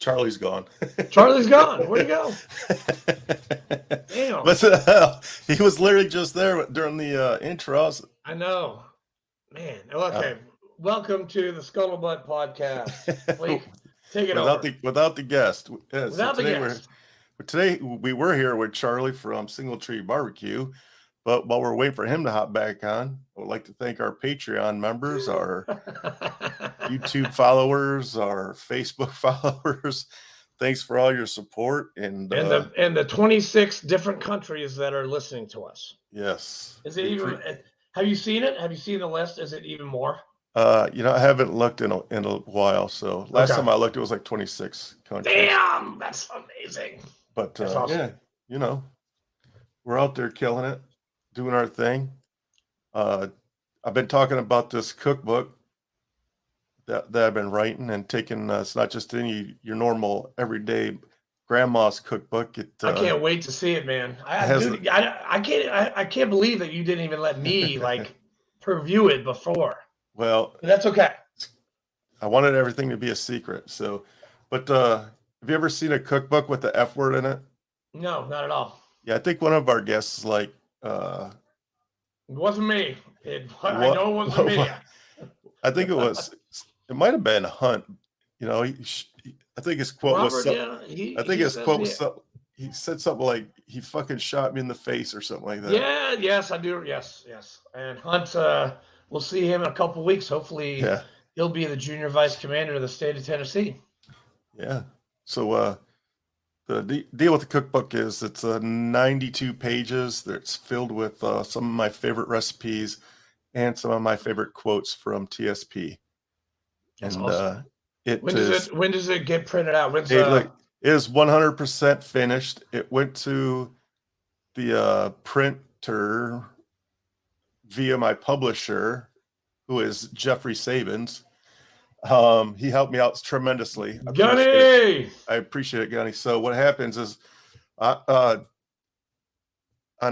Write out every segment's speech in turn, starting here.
Charlie's gone. Charlie's gone. Where'd he go? Damn. But he was literally just there during the intros. I know. Man. Okay. Welcome to the Scuttlebutt Podcast. Blake, take it over. Without the guest. Yeah, Without the guest. Today we were here with Charlie from Single Tree Barbecue, but while we're waiting for him to hop back on, I would like to thank our Patreon members, our YouTube followers, our Facebook followers. Thanks for all your support and the 26 different countries that are listening to us. Yes. Is it even? Have you seen it? Have you seen the list? Is it even more? I haven't looked in a while. So last time I looked, it was like 26 countries. Damn, that's amazing. But that's awesome. Yeah, we're out there killing it, doing our thing. I've been talking about this cookbook that I've been writing and taking. It's not just your normal everyday grandma's cookbook. I can't wait to see it, man. I can't believe that you didn't even let me preview it before. Well, but that's okay. I wanted everything to be a secret. So, but have you ever seen a cookbook with the F word in it? No, not at all. Yeah, I think one of our guests it wasn't me. I know it wasn't me. I think it might have been Hunt. I think his quote was something. He said something like, "He fucking shot me in the face" or something like that. Yeah, yes, I do. Yes. And Hunt, we'll see him in a couple weeks. Hopefully, he'll be the junior vice commander of the state of Tennessee. Yeah. So the deal with the cookbook is it's 92 pages. It's filled with some of my favorite recipes and some of my favorite quotes from TSP. That's and awesome. When does it get printed out? It is 100% finished. It went to the printer via my publisher, who is Jeffrey Sabins. He helped me out tremendously. Gunny! I appreciate it, Gunny. So what happens is on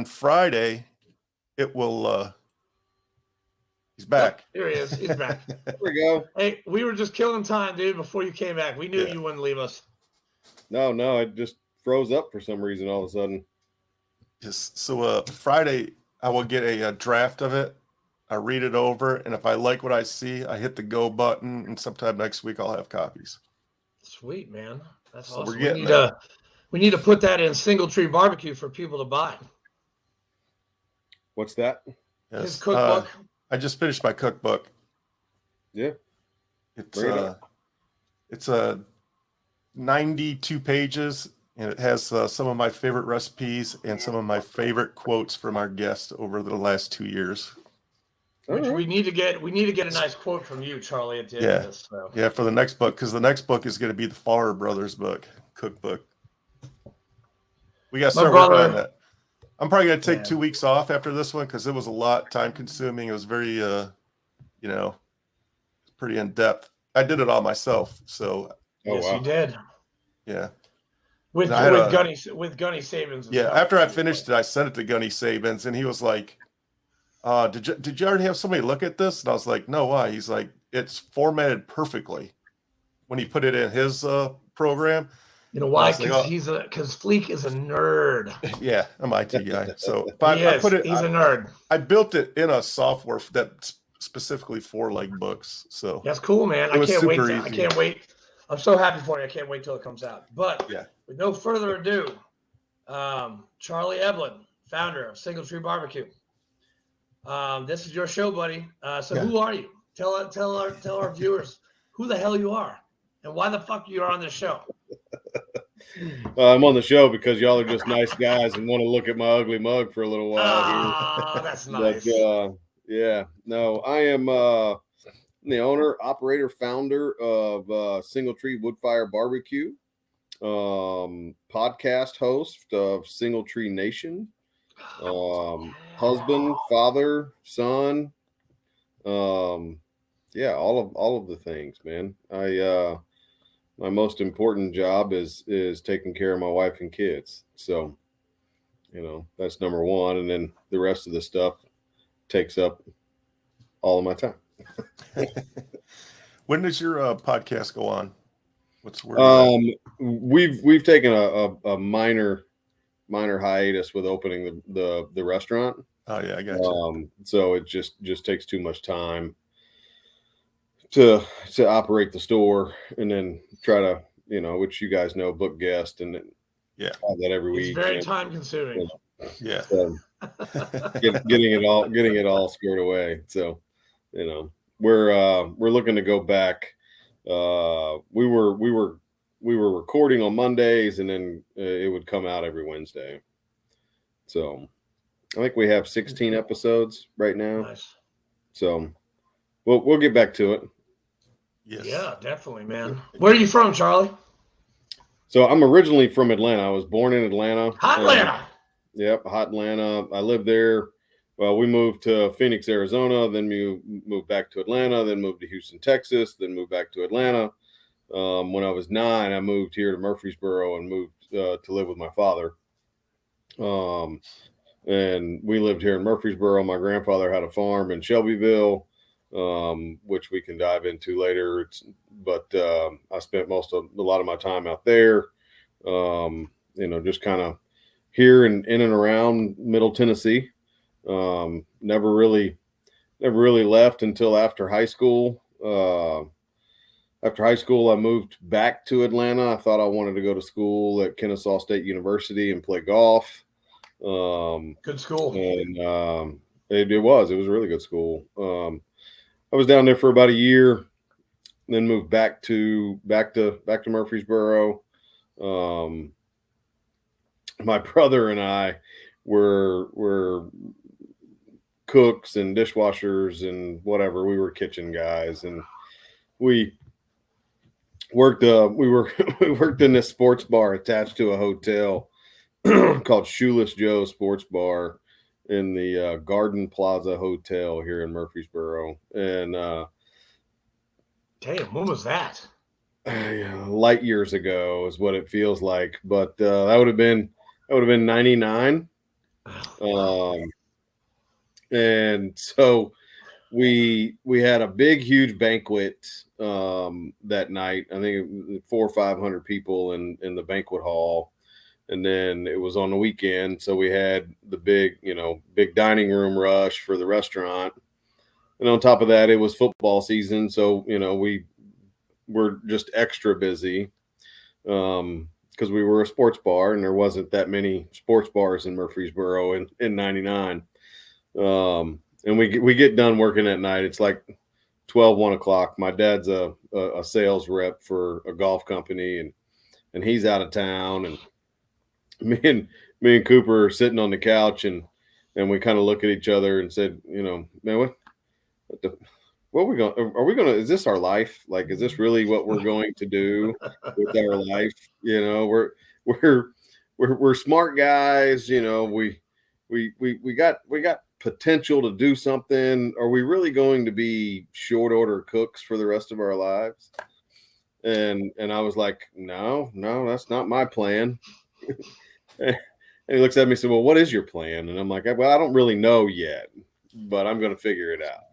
Friday, it will he's back. Here he is. He's back. There we go. Hey, we were just killing time, dude, before you came back. We knew you wouldn't leave us. No, it just froze up for some reason all of a sudden. Yes. So Friday, I will get a draft of it. I read it over, and if I like what I see, I hit the go button, and sometime next week I'll have copies. Sweet, man. That's so awesome. We need to put that in Single Tree Barbecue for people to buy. What's that? Yes. His cookbook. I just finished my cookbook. Yeah. It's 92 pages, and it has some of my favorite recipes and some of my favorite quotes from our guests over the last 2 years. Which we need to get a nice quote from you, Charlie, at the end of this. So. Yeah, for the next book, because the next book is going to be the Farrer Brothers book, cookbook. We got to start working on that. I'm probably going to take 2 weeks off after this one because it was a lot time consuming. It was very, pretty in depth. I did it all myself. So. Yes, you did. Yeah. With Gunny Sabins. After I finished it, I sent it to Gunny Sabins, and he was like, did you already have somebody look at this? And I was like, no, why? He's like, it's formatted perfectly when he put it in his program. You know why? Because Fleek is a nerd. Yeah, I'm an IT guy. So he's a nerd. I built it in a software that's specifically for books. So that's cool, man. I can't wait. I'm so happy for you. I can't wait till it comes out. But with no further ado, Charlie Eblen, founder of Single Tree Barbecue. This is your show, buddy. Who are you? Tell our viewers who the hell you are and why the fuck you are on this show. I'm on the show because y'all are just nice guys and want to look at my ugly mug for a little while. Oh, that's nice. But, I am the owner, operator, founder of Single Tree Woodfire Barbecue, podcast host of Single Tree Nation, husband, father, son, all of the things, man. My most important job is taking care of my wife and kids. So, that's number one. And then the rest of the stuff takes up all of my time. When does your podcast go on? What's the word? We've taken a minor hiatus with opening the restaurant. Oh yeah, I got you. So it just takes too much time to operate the store, and then try to, which you guys know, book guests and have that every week. It's very time consuming. Yeah. So getting it all squared away. So, we're looking to go back. We were recording on Mondays, and then it would come out every Wednesday. So I think we have 16 episodes right now. Nice. So we'll get back to it. Yes. Yeah, definitely, man. Where are you from, Charlie? So I'm originally from Atlanta. I was born in Atlanta. Hot Atlanta. Yep, hot Atlanta. I lived there. Well, we moved to Phoenix, Arizona, then moved back to Atlanta, then moved to Houston, Texas, then moved back to Atlanta. When I was 9, I moved here to Murfreesboro and moved to live with my father. And we lived here in Murfreesboro. My grandfather had a farm in Shelbyville, which we can dive into later. But I spent a lot of my time out there, just kind of here and in and around Middle Tennessee. Never really left until after high school. After high school, I moved back to Atlanta. I thought I wanted to go to school at Kennesaw State University and play golf. Good school. And it was a really good school. I was down there for about a year, then moved back to Murfreesboro. My brother and I were cooks and dishwashers and whatever. We were kitchen guys, and we worked. We worked in this sports bar attached to a hotel called Shoeless Joe Sports Bar in the Garden Plaza Hotel here in Murfreesboro. And damn, when was that? Light years ago is what it feels like, but that would have been 99. And so we had a big, huge banquet that night. I think 400 or 500 people in the banquet hall. And then it was on the weekend. So we had the big dining room rush for the restaurant. And on top of that, it was football season. So, we were just extra busy because we were a sports bar, and there wasn't that many sports bars in Murfreesboro in 99. And we get done working at night. It's like 1 o'clock. My dad's a sales rep for a golf company, and he's out of town, and me and Cooper are sitting on the couch, and we kind of look at each other and said, man, what are we going is this our life? Like, is this really what we're going to do with our life? We're smart guys. We got potential to do something. Are we really going to be short order cooks for the rest of our lives? And I was like, no, that's not my plan. And he looks at me and said, well, what is your plan? And I'm like, well, I don't really know yet, but I'm going to figure it out.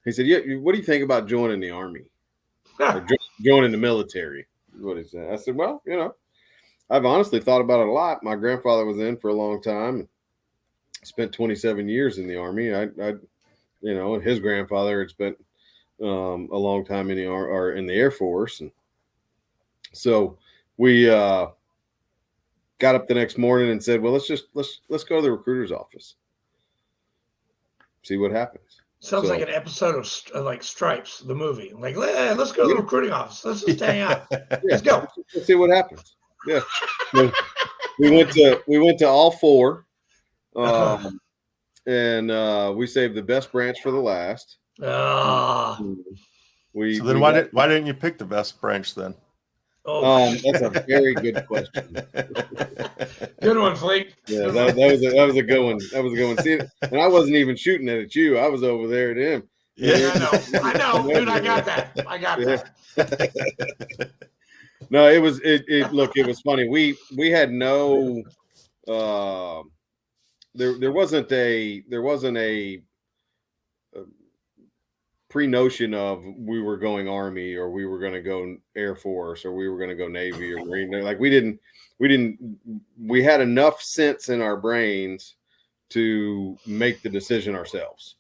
He said, yeah, what do you think about joining the Army? Or joining the military? Is what he said. I said, well, I've honestly thought about it a lot. My grandfather was in for a long time. Spent 27 years in the Army. And his grandfather had spent a long time in the Air Force. And so we got up the next morning and said, well, let's go to the recruiter's office. See what happens. Sounds like an episode of like Stripes, the movie. Like, let's go to the recruiting office. Let's just hang out. Let's go. Let's see what happens. Yeah. we went to all 4. And we saved the best branch for the last. So then why didn't you pick the best branch then? That's a very good question. Good one, Flake. Yeah, that was a good one. That was a good one. See, and I wasn't even shooting it at you. I was over there at him. Yeah, I know, dude. I got that. That. No, it was. Look, it was funny. We had no. There wasn't a pre-notion of we were going Army or we were going to go Air Force or we were going to go Navy or Marine. Like we had enough sense in our brains to make the decision ourselves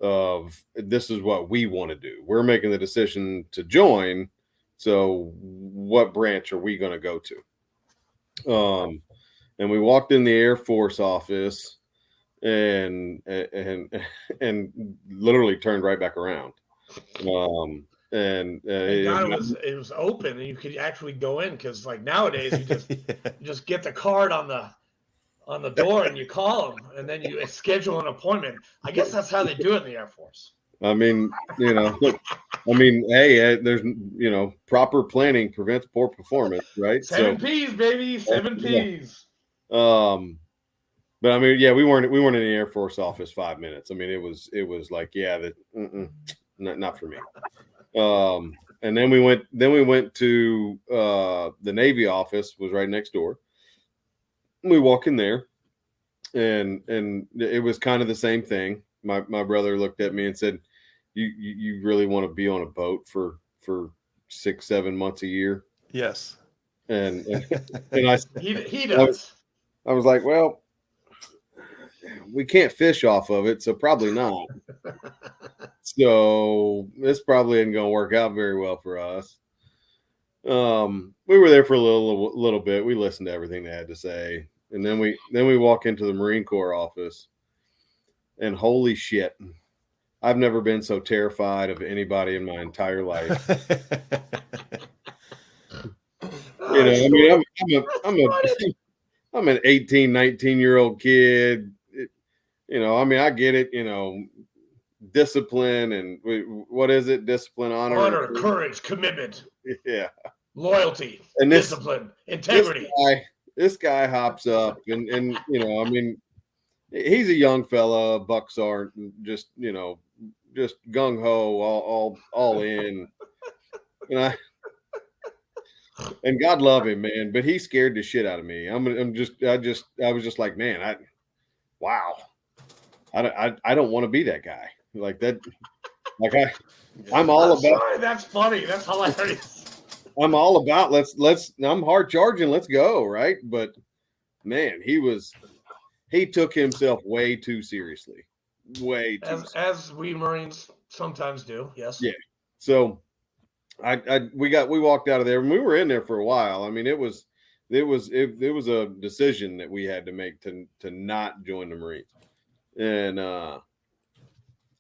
of this is what we want to do. We're making the decision to join. So what branch are we going to go to? And we walked in the Air Force office and literally turned right back around. Thank God it was open and you could actually go in, because like nowadays you just get the card on the door and you call them and then you schedule an appointment. I guess that's how they do it in the Air Force. I mean, hey, there's proper planning prevents poor performance, right? 7 P's, baby, 7 P's. But I mean, yeah, we weren't in the Air Force office 5 minutes. I mean, it was like, yeah, not for me. And then we went to the Navy office, was right next door. We walk in there, and it was kind of the same thing. My brother looked at me and said, "You really want to be on a boat for 6-7 months a year?" Yes. And I he does. I was like, well, we can't fish off of it, so probably not. So this probably isn't going to work out very well for us. We were there for a little bit. We listened to everything they had to say, and then we walk into the Marine Corps office, and holy shit, I've never been so terrified of anybody in my entire life. I mean, I'm an 18, 19-year-old kid. I mean, I get it, discipline and what is it? Discipline, honor, courage, commitment, loyalty, and discipline, integrity. This guy hops up and I mean, he's a young fella. Bucks aren't just gung ho, all in. And God love him, man, but he scared the shit out of me. I was just like, man, wow. I don't want to be that guy like that. Like I'm all about. Sorry, that's funny. That's hilarious. I'm all about I'm hard charging. Let's go. Right. But man, he took himself way too seriously, as we Marines sometimes do. Yes. Yeah. So we walked out of there and we were in there for a while. I mean, it was a decision that we had to make to not join the Marines. And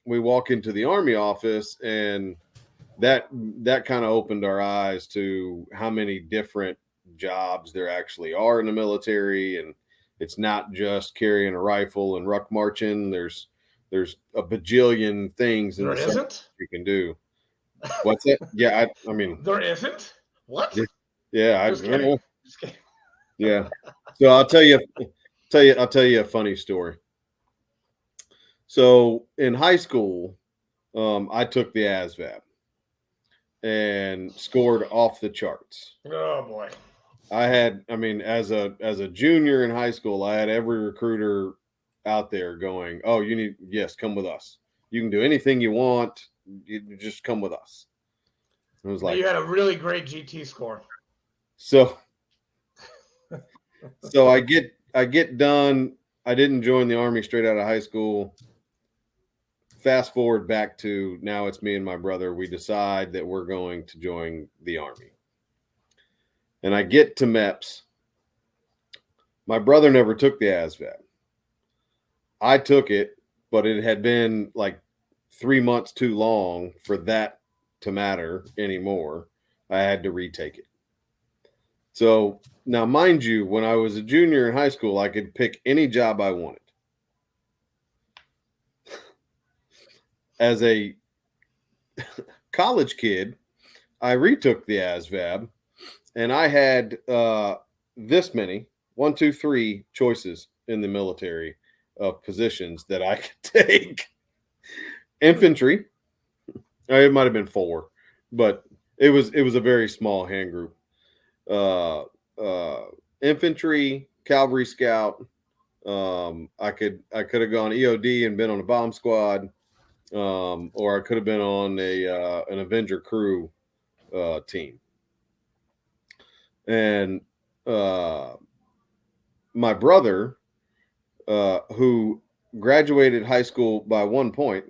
we walk into the Army office, and that kind of opened our eyes to how many different jobs there actually are in the military. And it's not just carrying a rifle and ruck marching. There's a bajillion things there isn't you can do. What's it? Yeah, I mean there isn't. What? Yeah, Just kidding. Yeah. So I'll tell you a funny story. So in high school, I took the ASVAB and scored off the charts. Oh boy. As a junior in high school, I had every recruiter out there going, "Oh, come with us. You can do anything you want. You just come with us." It was like, you had a really great GT score. So I get done. I didn't join the Army straight out of high school. Fast forward back to now, it's me and my brother. We decide that we're going to join the Army. And I get to MEPS. My brother never took the ASVAB. I took it, but it had been like 3 months too long for that to matter anymore. I had to retake it. So now, mind you, when I was a junior in high school, I could pick any job I wanted. As a college kid, I retook the ASVAB, and I had this many 1, 2, 3 choices in the military of positions that I could take. Infantry. It might have been 4, but it was a very small hand group. Infantry, cavalry scout. I could have gone EOD and been on a bomb squad. or I could have been on an Avenger crew team. And my brother, who graduated high school by 1 point,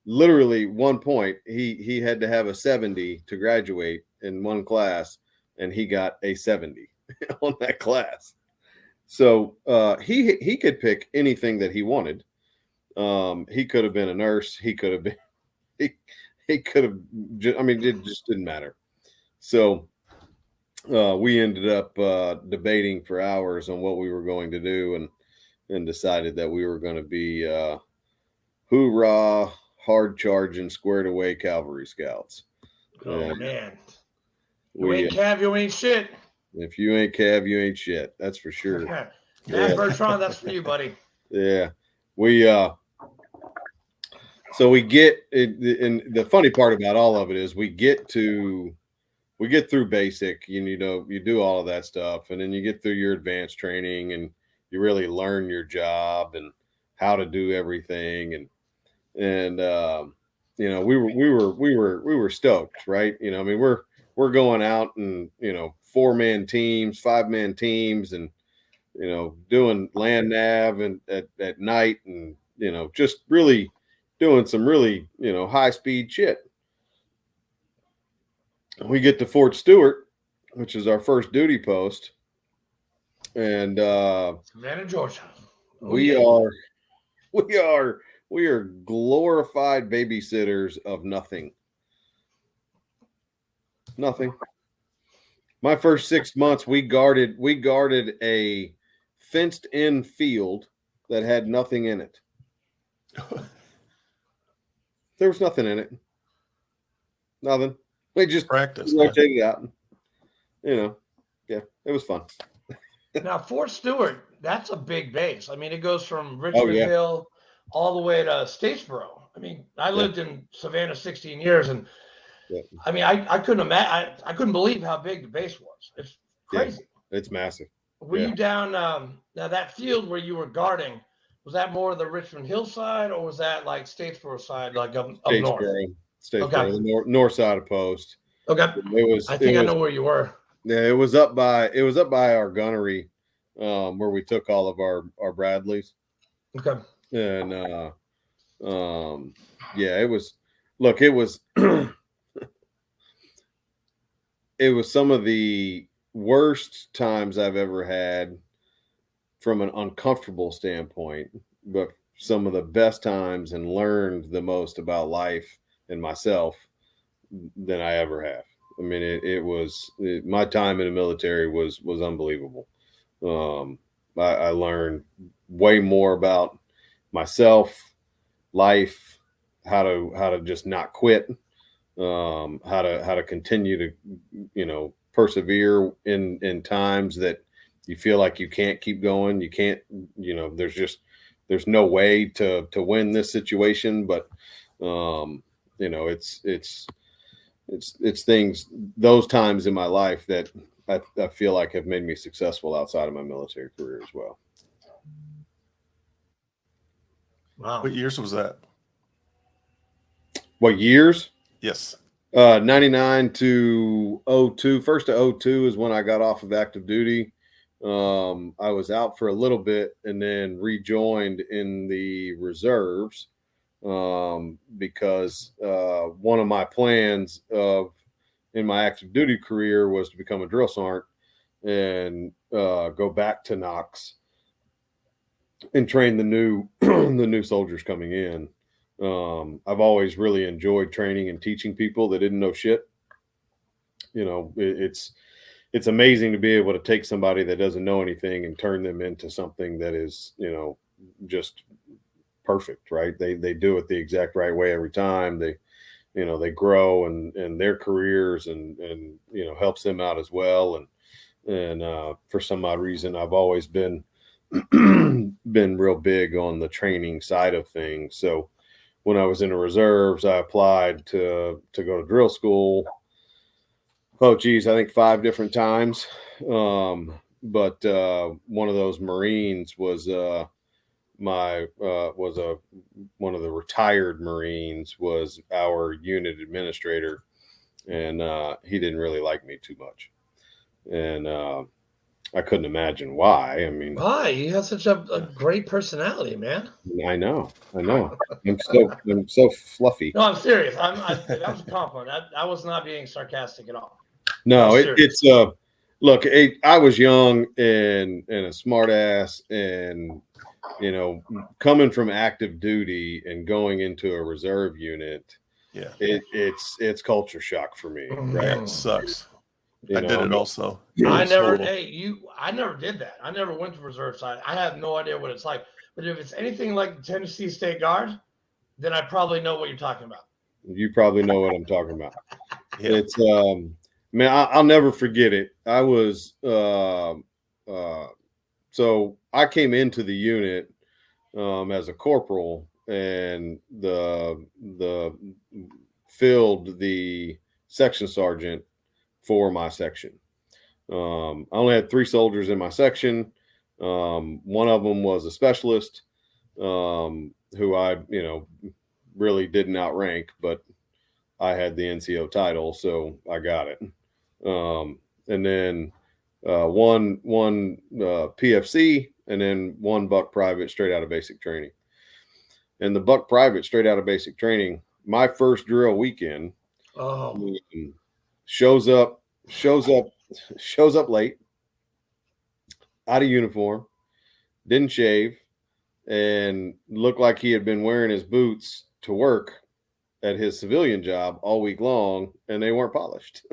literally 1 point, he had to have a 70 to graduate in one class, and he got a 70 on that class. So he could pick anything that he wanted. He could have been a nurse. He could have been, he could have, I mean, it just didn't matter. So we ended up debating for hours on what we were going to do, and decided that we were going to be hoorah, hard charging, squared away cavalry scouts. Oh, man. You ain't Cav, you ain't shit. If you ain't Cav, you ain't shit. That's for sure. Yeah, Bertrand, that's for you, buddy. Yeah. So we get it, and the funny part about all of it is we get through basic, you do all of that stuff, and then you get through your advanced training, and you really learn your job and how to do everything, and we were stoked, right? I mean, we're going out and 4-man teams, 5-man teams, and doing land nav and at night, and just really doing some really high speed shit. We get to Fort Stewart, which is our first duty post, and Savannah, Georgia. We are glorified babysitters of nothing. My first 6 months, we guarded a fenced in field that had nothing in it. There was nothing in it. Nothing. We just practiced, rotated out. Yeah, it was fun. Now, Fort Stewart, that's a big base. I mean, it goes from Richmond Hill all the way to Statesboro. I mean, I lived in Savannah 16 years, and I mean, I couldn't imagine. I couldn't believe how big the base was. It's crazy. Yeah, it's massive. Were you down now that field where you were guarding? Was that more the Richmond Hill side, or was that like Statesboro side, like up north? Statesboro, the north side of post. Okay. I know where you were. Yeah, it was up by our gunnery, where we took all of our Bradleys. Okay. And it was. Look, it was. It was some of the worst times I've ever had from an uncomfortable standpoint, but some of the best times, and learned the most about life and myself than I ever have. I mean, my time in the military was unbelievable. I learned way more about myself, life, how to just not quit, how to continue to, persevere in times that you feel like you can't keep going. You can't, there's no way to win this situation, but, it's things, those times in my life that I feel like have made me successful outside of my military career as well. Wow. What years was that? What years? Yes. 99 to 02. First to 02 is when I got off of active duty. I was out for a little bit and then rejoined in the reserves, because one of my plans in my active duty career was to become a drill sergeant and go back to Knox and train the new soldiers coming in. I've always really enjoyed training and teaching people that didn't know shit. It's amazing to be able to take somebody that doesn't know anything and turn them into something that is, just perfect, right? They do it the exact right way every time. They grow and their careers and helps them out as well. And for some odd reason, I've always been real big on the training side of things. So when I was in the reserves, I applied to go to drill school. Oh, geez, I think 5 different times. But one of those Marines was a one of the retired Marines was our unit administrator, and he didn't really like me too much, and I couldn't imagine why. I mean, why? You have such a great personality, man. I know. I'm so fluffy. No, I'm serious. That was a compliment. I was not being sarcastic at all. No, it's look, I was young and a smart ass, and coming from active duty and going into a reserve unit, it's culture shock for me. Right, it sucks. I did it also. I never did that. I never went to reserve side. I have no idea what it's like. But if it's anything like the Tennessee State Guard, then I probably know what you're talking about. You probably know what I'm talking about. It's man, I'll never forget it. I was so I came into the unit as a corporal, and the filled the section sergeant for my section. I only had 3 soldiers in my section. One of them was a specialist, who I really didn't outrank, but I had the NCO title, so I got it. And then one PFC, and then 1 buck private straight out of basic training. And the buck private straight out of basic training, my first drill weekend, shows up late, out of uniform, didn't shave, and looked like he had been wearing his boots to work at his civilian job all week long, and they weren't polished.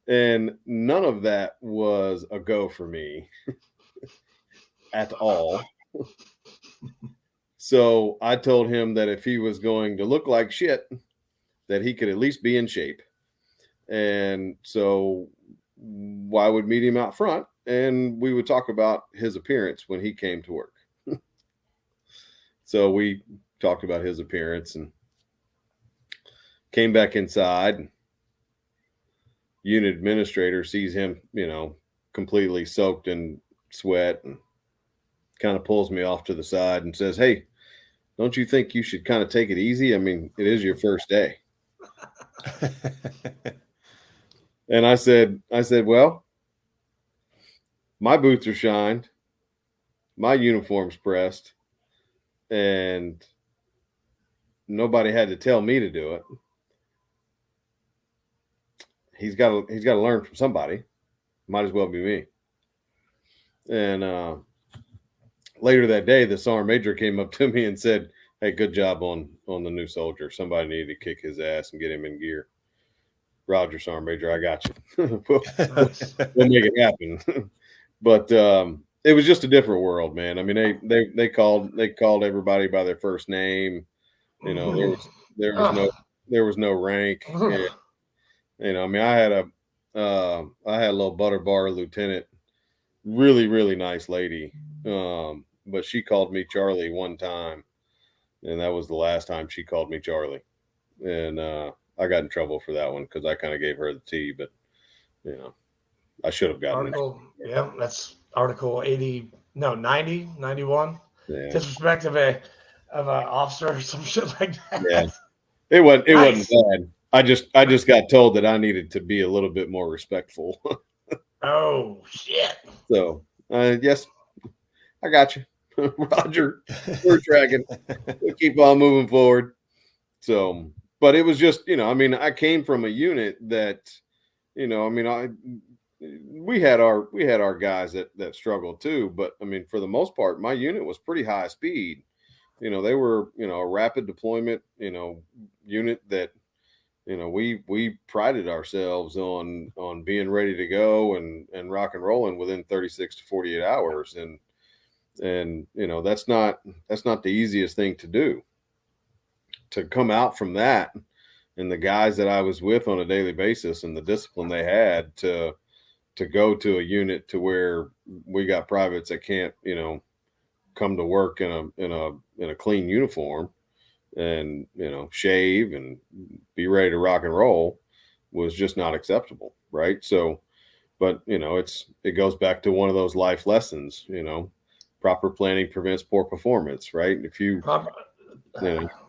And none of that was a go for me at all. So I told him that if he was going to look like shit, that he could at least be in shape. And so I would meet him out front, and we would talk about his appearance when he came to work. So we talked about his appearance and came back inside. Unit administrator sees him, completely soaked in sweat, and kind of pulls me off to the side and says, "Hey, don't you think you should kind of take it easy? I mean, it is your first day." And I said, "Well, my boots are shined, my uniform's pressed, and nobody had to tell me to do it. He's got to learn from somebody. Might as well be me." And later that day, the sergeant major came up to me and said, "Hey, good job on the new soldier. Somebody needed to kick his ass and get him in gear." "Roger, sergeant major, I got you." we'll make it happen. But it was just a different world, man. I mean, they called everybody by their first name. There was no rank. And, I mean, I had a little butter bar lieutenant, really, really nice lady. But she called me Charlie one time, and that was the last time she called me Charlie. And I got in trouble for that one because I kind of gave her the tea, but I should have gotten it. Yeah, that's Article 90, 91. Yeah. Disrespect of an officer or some shit like that. Yeah. It wasn't bad. I just got told that I needed to be a little bit more respectful. Oh shit. So yes, I got you. Roger. We're tracking. We'll keep on moving forward. So, but it was just, I came from a unit that, we had our guys that struggled too, but I mean, for the most part, my unit was pretty high speed. They were, a rapid deployment, unit that, we prided ourselves on being ready to go and rock and rolling within 36 to 48 hours. And that's not the easiest thing to do. To come out from that, and the guys that I was with on a daily basis and the discipline they had to go to a unit to where we got privates that can't, come to work in a clean uniform and, shave and be ready to rock and roll was just not acceptable. Right. So, but it goes back to one of those life lessons, proper planning prevents poor performance. Right.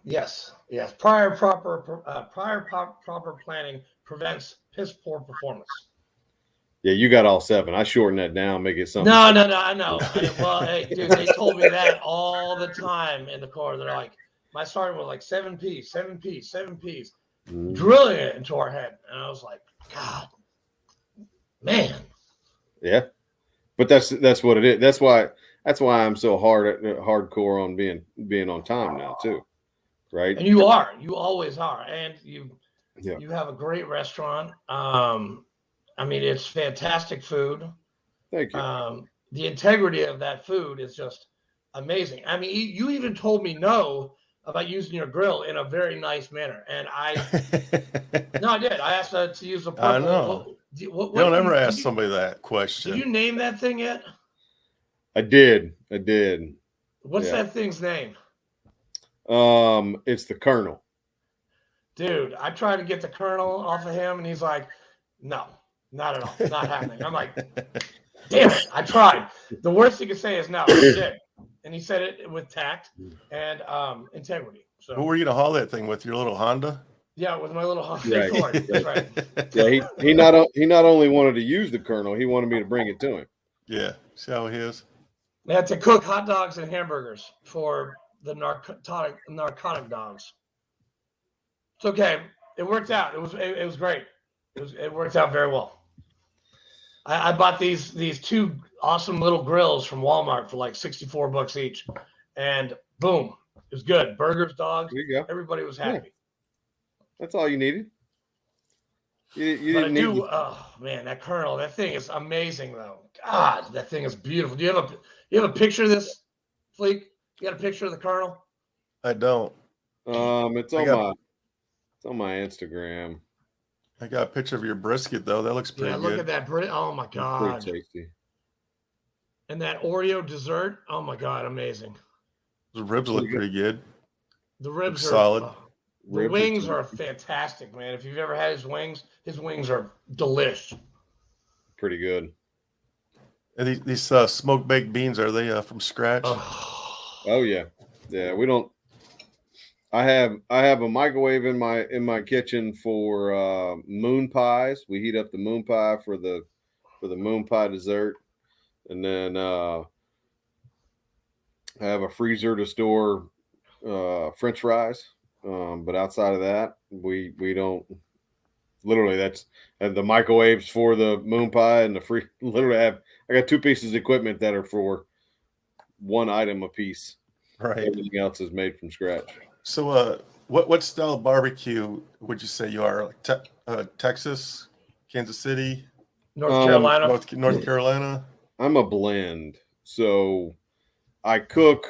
Yes. Prior proper planning prevents piss poor performance. Yeah, you got all 7. I shortened that down, make it something. No, I know. Well, hey, dude, they told me that all the time in the car. They're like, my sergeant was like 7 P's, drilling it into our head, and I was like, God, man. Yeah, but that's what it is. That's why I'm so hardcore on being on time now too, right? And you always are, and you have a great restaurant. I mean, it's fantastic food. Thank you. The integrity of that food is just amazing. I mean, you even told me no about using your grill in a very nice manner, and I did. I asked to use the purple. I know. You don't ever ask somebody that question. Did you name that thing yet? I did. What's that thing's name? It's the Colonel. Dude, I tried to get the Colonel off of him, and he's like, no, not at all. Not happening. I'm like, damn it, I tried. The worst he could say is no. He did. And he said it with tact and integrity. So, what were you going to haul that thing with? Your little Honda? Yeah, with my little Honda Accord. That's right. Yeah, he not only wanted to use the Colonel, he wanted me to bring it to him. Yeah, see how he is? They had to cook hot dogs and hamburgers for the narcotic dogs. It's okay. It worked out. It was great. It worked out very well. I bought these 2 awesome little grills from Walmart for like $64 each, and boom, it was good. Burgers, dogs. There you go. Everybody was happy. Yeah. That's all you needed. You but didn't need. Oh man, that Colonel, that thing is amazing though. God, that thing is beautiful. Do you have a picture of this, Fleek? You got a picture of the Colonel? I don't. It's on my Instagram. I got a picture of your brisket though. That looks pretty good. Yeah, look at that Oh my God. It's pretty tasty. And that Oreo dessert. Oh my God, amazing. The ribs look pretty good. The ribs are solid. The wings are fantastic, man. If you've ever had his wings are delish. Pretty good. And these smoked baked beans, are they from scratch? Oh yeah, we don't. I have a microwave in my kitchen for moon pies. We heat up the moon pie for the moon pie dessert, and then I have a freezer to store French fries. But outside of that, we don't. Literally, that's the microwaves for the moon pie and the free. Literally, I got 2 pieces of equipment that are for 1 item a piece. Right. Everything else is made from scratch. So, what style of barbecue would you say you are? Like Texas, Kansas City, North Carolina. North Carolina. I'm a blend. So, I cook.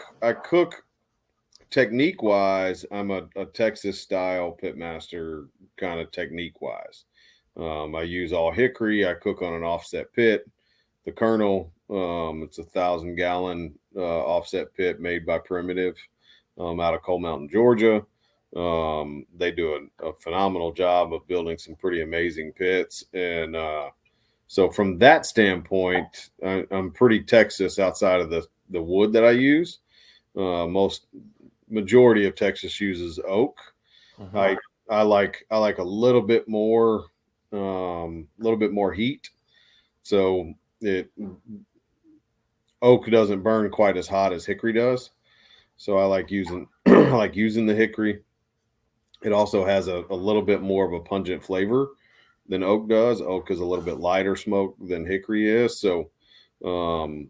Technique wise, I'm a Texas style pitmaster kind of technique wise. I use all hickory. I cook on an offset pit. The Colonel, it's 1,000-gallon offset pit made by Primitive out of Coal Mountain, Georgia. They do a phenomenal job of building some pretty amazing pits. And so from that standpoint, I'm pretty Texas outside of the wood that I use. Majority of Texas uses oak. Mm-hmm. I like a little bit more heat. So oak doesn't burn quite as hot as hickory does. So I like using the hickory. It also has a little bit more of a pungent flavor than oak does. Oak is a little bit lighter smoke than hickory is. So I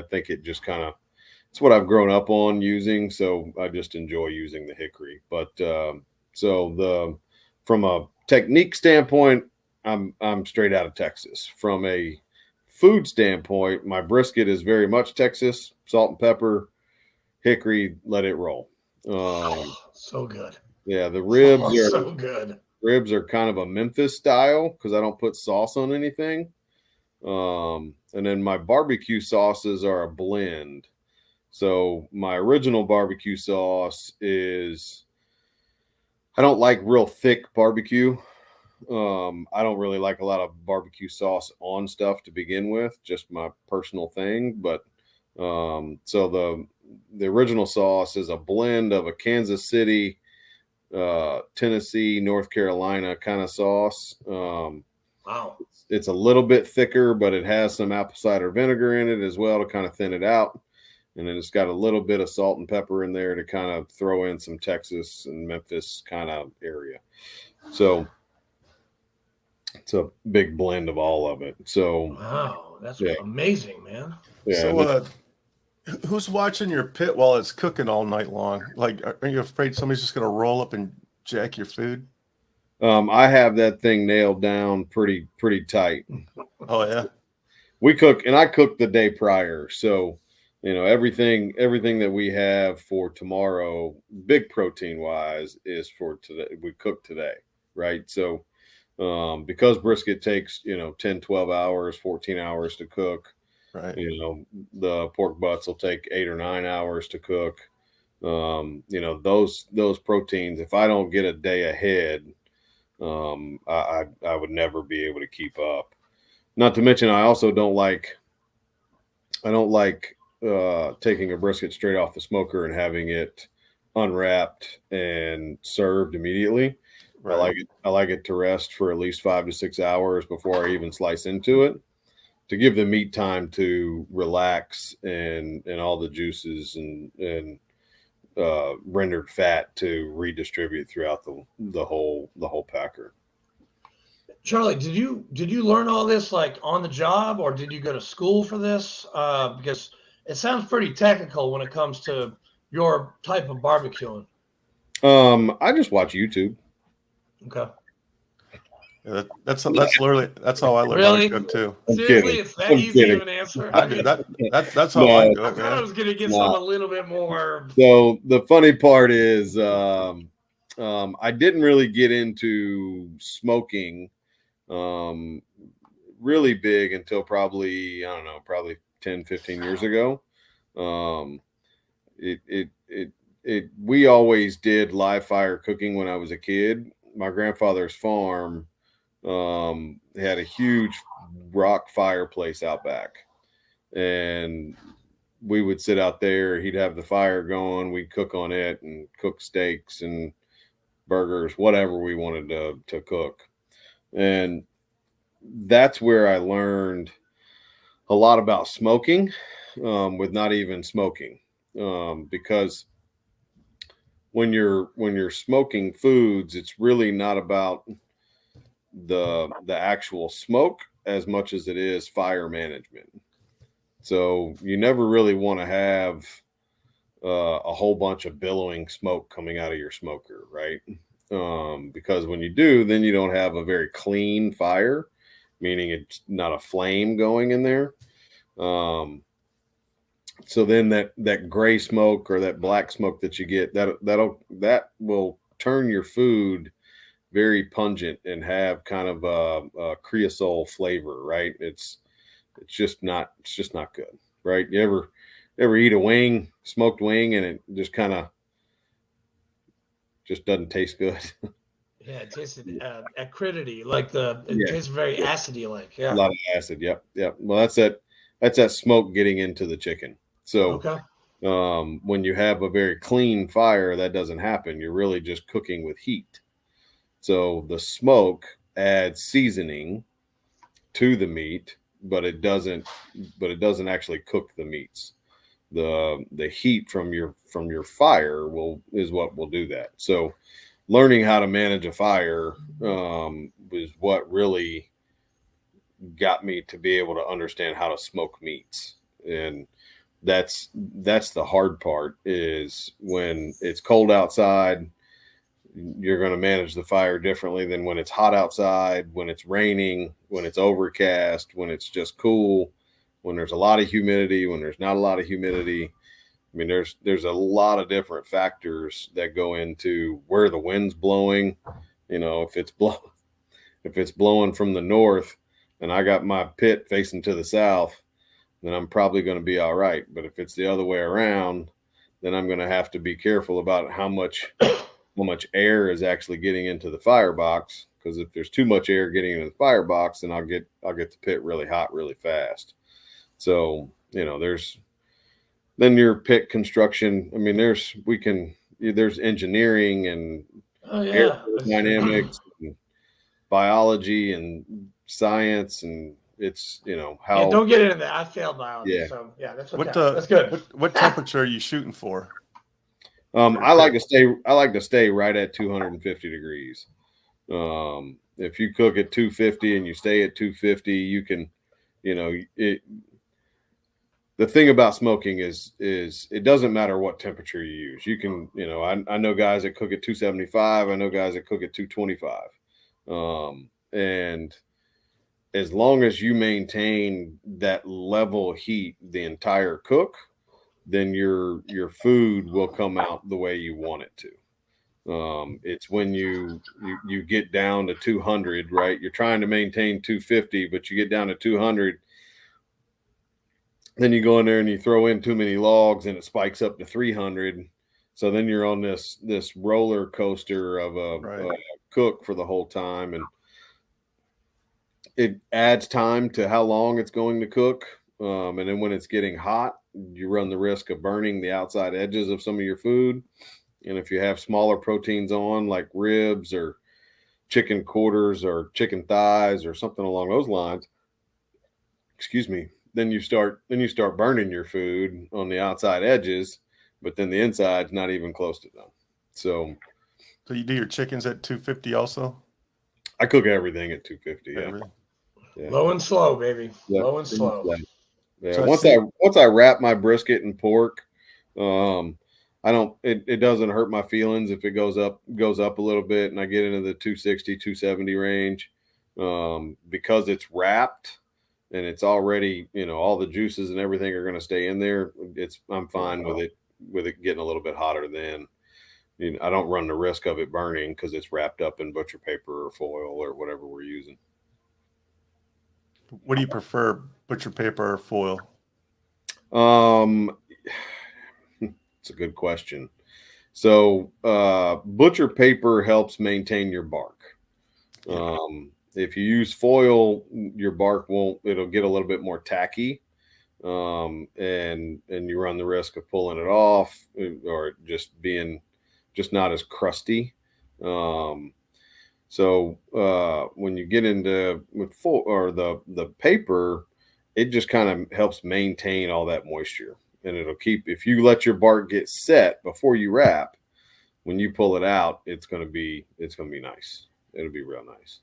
think it just kind of, it's what I've grown up on using, so I just enjoy using the hickory. But from a technique standpoint, I'm straight out of Texas. From a food standpoint, my brisket is very much Texas, salt and pepper, hickory, let it roll. So good. Yeah, the ribs are so good. Ribs are kind of a Memphis style because I don't put sauce on anything. And then my barbecue sauces are a blend. So my original barbecue sauce is, I don't like real thick barbecue. I don't really like a lot of barbecue sauce on stuff to begin with, just my personal thing. But so original sauce is a blend of a Kansas City, Tennessee, North Carolina kind of sauce. Wow. It's a little bit thicker, but it has some apple cider vinegar in it as well to kind of thin it out. And then it's got a little bit of salt and pepper in there to kind of throw in some Texas and Memphis kind of area. So it's a big blend of all of it. So wow, that's amazing, man. Yeah. So who's watching your pit while it's cooking all night long? Like, are you afraid somebody's just gonna roll up and jack your food? I have that thing nailed down pretty tight. Oh yeah. We cook, and I cook the day prior. So, everything that we have for tomorrow, big protein wise, is for today. We cook today, right? So, because brisket takes, 10, 12 hours, 14 hours to cook, right. The pork butts will take 8 or 9 hours to cook. Those proteins, if I don't get a day ahead, I would never be able to keep up. Not to mention, I also don't like taking a brisket straight off the smoker and having it unwrapped and served immediately. Right. I like it to rest for at least 5 to 6 hours before I even slice into it, to give the meat time to relax and all the juices and rendered fat to redistribute throughout the whole packer. Charlie, did you learn all this like on the job, or did you go to school for this? Because it sounds pretty technical when it comes to your type of barbecuing. I just watch YouTube. Okay. Yeah, that's literally how I learned how to cook too. Seriously, it's that easy of an answer. That's how I do it, man. I was gonna get something a little bit more. So the funny part is, I didn't really get into smoking really big until probably 10, 15 years ago. We always did live fire cooking when I was a kid. My grandfather's farm had a huge rock fireplace out back, and we would sit out there. He'd have the fire going. We'd cook on it and cook steaks and burgers, whatever we wanted to cook. And that's where I learned a lot about smoking, with not even smoking, because when you're smoking foods, it's really not about the actual smoke as much as it is fire management. So you never really want to have a whole bunch of billowing smoke coming out of your smoker, right? Because when you do, then you don't have a very clean fire, meaning it's not a flame going in there. So then that gray smoke or that black smoke that you get, that will turn your food very pungent and have kind of a creosote flavor, right? It's just not good, right? You ever eat a smoked wing, and it just kind of just doesn't taste good? Yeah, it tasted acridity, like it tastes very acidy, like a lot of acid. Yep. Well, that's that smoke getting into the chicken. So when you have a very clean fire, that doesn't happen. You're really just cooking with heat. So the smoke adds seasoning to the meat, but it doesn't actually cook the meats. The heat from your fire is what will do that. So learning how to manage a fire was what really got me to be able to understand how to smoke meats. And that's the hard part, is when it's cold outside, you're going to manage the fire differently than when it's hot outside, when it's raining, when it's overcast, when it's just cool, when there's a lot of humidity, when there's not a lot of humidity. I mean, there's a lot of different factors that go into where the wind's blowing. If it's blowing from the north and I got my pit facing to the south, then I'm probably going to be all right. But if it's the other way around, then I'm going to have to be careful about how much air is actually getting into the firebox. Because if there's too much air getting into the firebox, then I'll get the pit really hot really fast. So there's then your pit construction. I mean, there's engineering and aerodynamics and biology and science, and it's how. Yeah, don't get into that. I failed biology, Yeah. So yeah, that's okay. That's good. What temperature are you shooting for? I like to stay right at 250 degrees. If you cook at 250 and you stay at 250, you can, the thing about smoking is it doesn't matter what temperature you use. You can, I know guys that cook at 275. I know guys that cook at 225. And as long as you maintain that level of heat the entire cook, then your food will come out the way you want it to. It's when you get down to 200, right? You're trying to maintain 250, but you get down to 200. Then you go in there and you throw in too many logs and it spikes up to 300. So then you're on this roller coaster of a cook for the whole time. And it adds time to how long it's going to cook. And then when it's getting hot, you run the risk of burning the outside edges of some of your food. And if you have smaller proteins on, like ribs or chicken quarters or chicken thighs or something along those lines, then you start burning your food on the outside edges, but then the inside's not even close to done. So you do your chickens at 250 also? I cook everything at 250. Yeah. Low and slow, baby. Yeah. Low and slow. Yeah. So once I wrap my brisket in pork, it doesn't hurt my feelings if it goes up a little bit and I get into the 260, 270 range, because it's wrapped and it's already, all the juices and everything are going to stay in there. I'm fine with it getting a little bit hotter then. I don't run the risk of it burning because it's wrapped up in butcher paper or foil or whatever we're using. What do you prefer, butcher paper or foil? It's a good question. So butcher paper helps maintain your bark. If you use foil, your bark it'll get a little bit more tacky. And you run the risk of pulling it off or just being not as crusty. So when you get into with full or the paper, it just kind of helps maintain all that moisture, and it'll keep. If you let your bark get set before you wrap, when you pull it out, it's gonna be nice. It'll be real nice.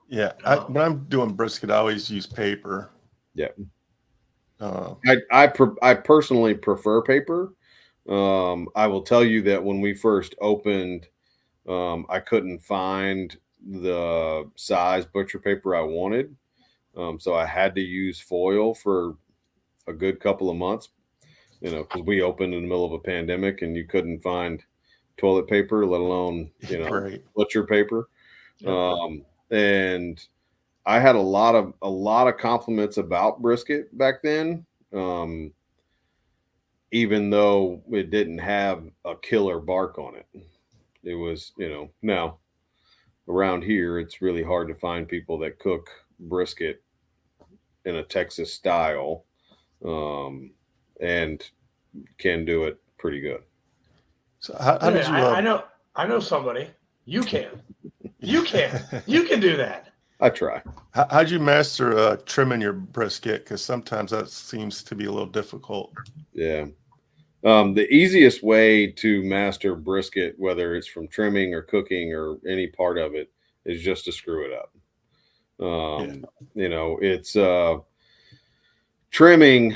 Yeah. When I'm doing brisket, I always use paper. Yeah. I personally prefer paper. I will tell you that when we first opened, I couldn't find the size butcher paper I wanted. So I had to use foil for a good couple of months, because we opened in the middle of a pandemic and you couldn't find toilet paper, let alone, butcher paper. And I had a lot of compliments about brisket back then. Even though it didn't have a killer bark on it. It was, now around here, it's really hard to find people that cook brisket in a Texas style, and can do it pretty good. So how did you? I know somebody. You can do that. I try. How'd you master trimming your brisket? Because sometimes that seems to be a little difficult. Yeah. The easiest way to master brisket, whether it's from trimming or cooking or any part of it, is just to screw it up. It's trimming.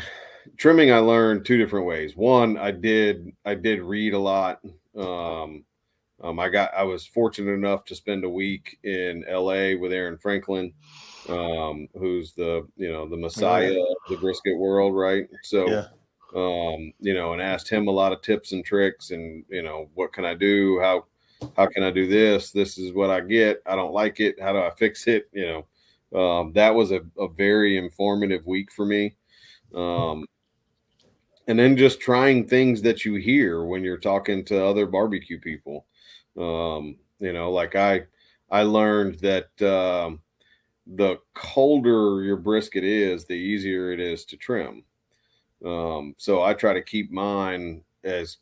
I learned two different ways. One, I did read a lot. I was fortunate enough to spend a week in LA with Aaron Franklin, who's the messiah of the brisket world, right? So, and asked him a lot of tips and tricks and, what can I do? How can I do this? This is what I get. I don't like it. How do I fix it? That was a very informative week for me. And then just trying things that you hear when you're talking to other barbecue people. Like I learned that the colder your brisket is, the easier it is to trim. So I try to keep mine as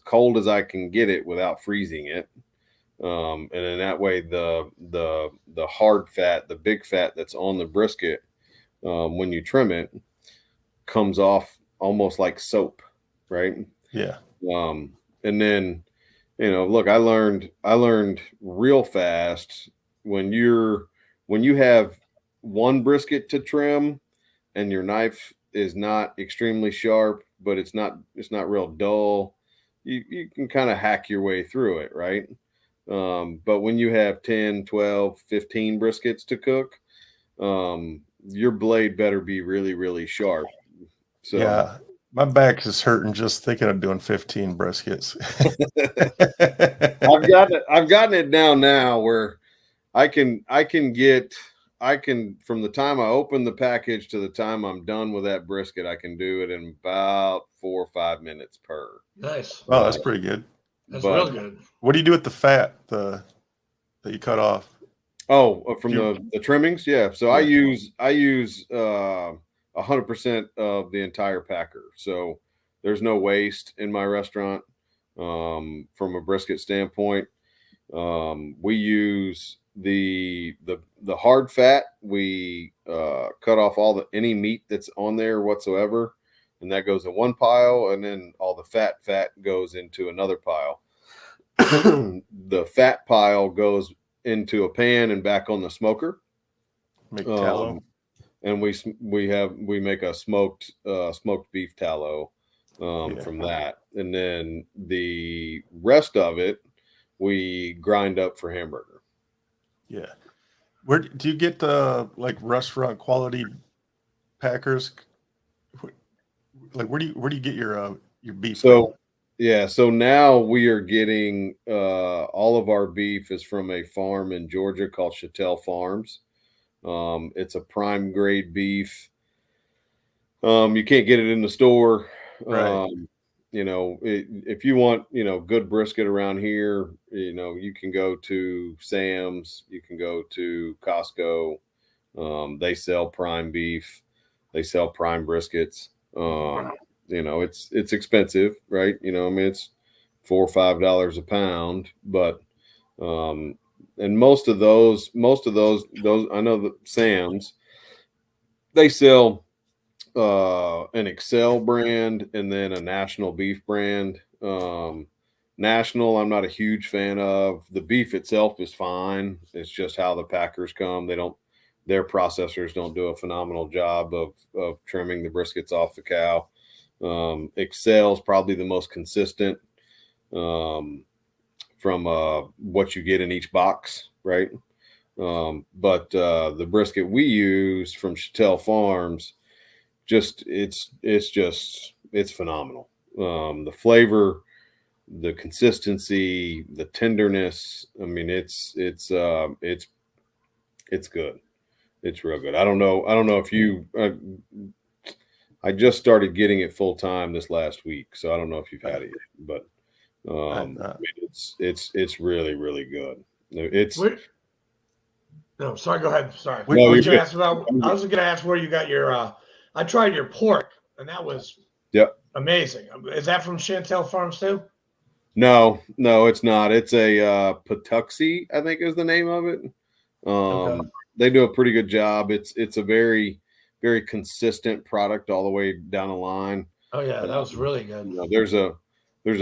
cold as I can get it without freezing it. And in that way, the hard fat, the big fat that's on the brisket, when you trim it, comes off almost like soap, right? Yeah. And then, look, I learned real fast when you have one brisket to trim and your knife is not extremely sharp, but it's not real dull, you can kind of hack your way through it, right? But when you have 10, 12, 15 briskets to cook, your blade better be really, really sharp. So yeah, my back is hurting just thinking of doing 15 briskets. I've gotten it down now where I can from the time I open the package to the time I'm done with that brisket, I can do it in about 4 or 5 minutes per. Nice. Oh, that's pretty good. That's real good. What do you do with the fat that you cut off? Oh, from the trimmings, yeah. So I use 100% of the entire packer. So there's no waste in my restaurant from a brisket standpoint. We use the hard fat. We cut off any meat that's on there whatsoever, and that goes in one pile, and then all the fat goes into another pile. The fat pile goes into a pan and back on the smoker. Make tallow. And we make a smoked beef tallow from that, and then the rest of it we grind up for hamburger. Yeah. Where do you get the restaurant quality packers? Like where do you get your beef? So so now we are getting all of our beef is from a farm in Georgia called Chattel Farms. It's a prime grade beef. You can't get it in the store. Right. If you want, good brisket around here, you can go to Sam's, you can go to Costco. They sell prime beef. They sell prime briskets. It's expensive, right? It's $4 or $5 a pound, but, and most of those, I know that Sam's, they sell an Excel brand and then a National beef brand. National, I'm not a huge fan of. The beef itself is fine. It's just how the packers come. Their processors don't do a phenomenal job of trimming the briskets off the cow. Excel is probably the most consistent from what you get in each box, right? But the brisket we use from Chattel Farms, it's phenomenal. The flavor, the consistency, the tenderness. I mean, it's good. It's real good. I don't know if you. I just started getting it full time this last week, so I don't know if you've had it yet, but it's really, really good. No, sorry. Go ahead. Sorry. No, I was going to ask where you got your. I tried your pork, and that was amazing. Is that from Chattel Farms too? No, it's not. It's a Patuxi, I think is the name of it. Okay. They do a pretty good job. It's a very, very consistent product all the way down the line. Oh yeah, that was really good. There's a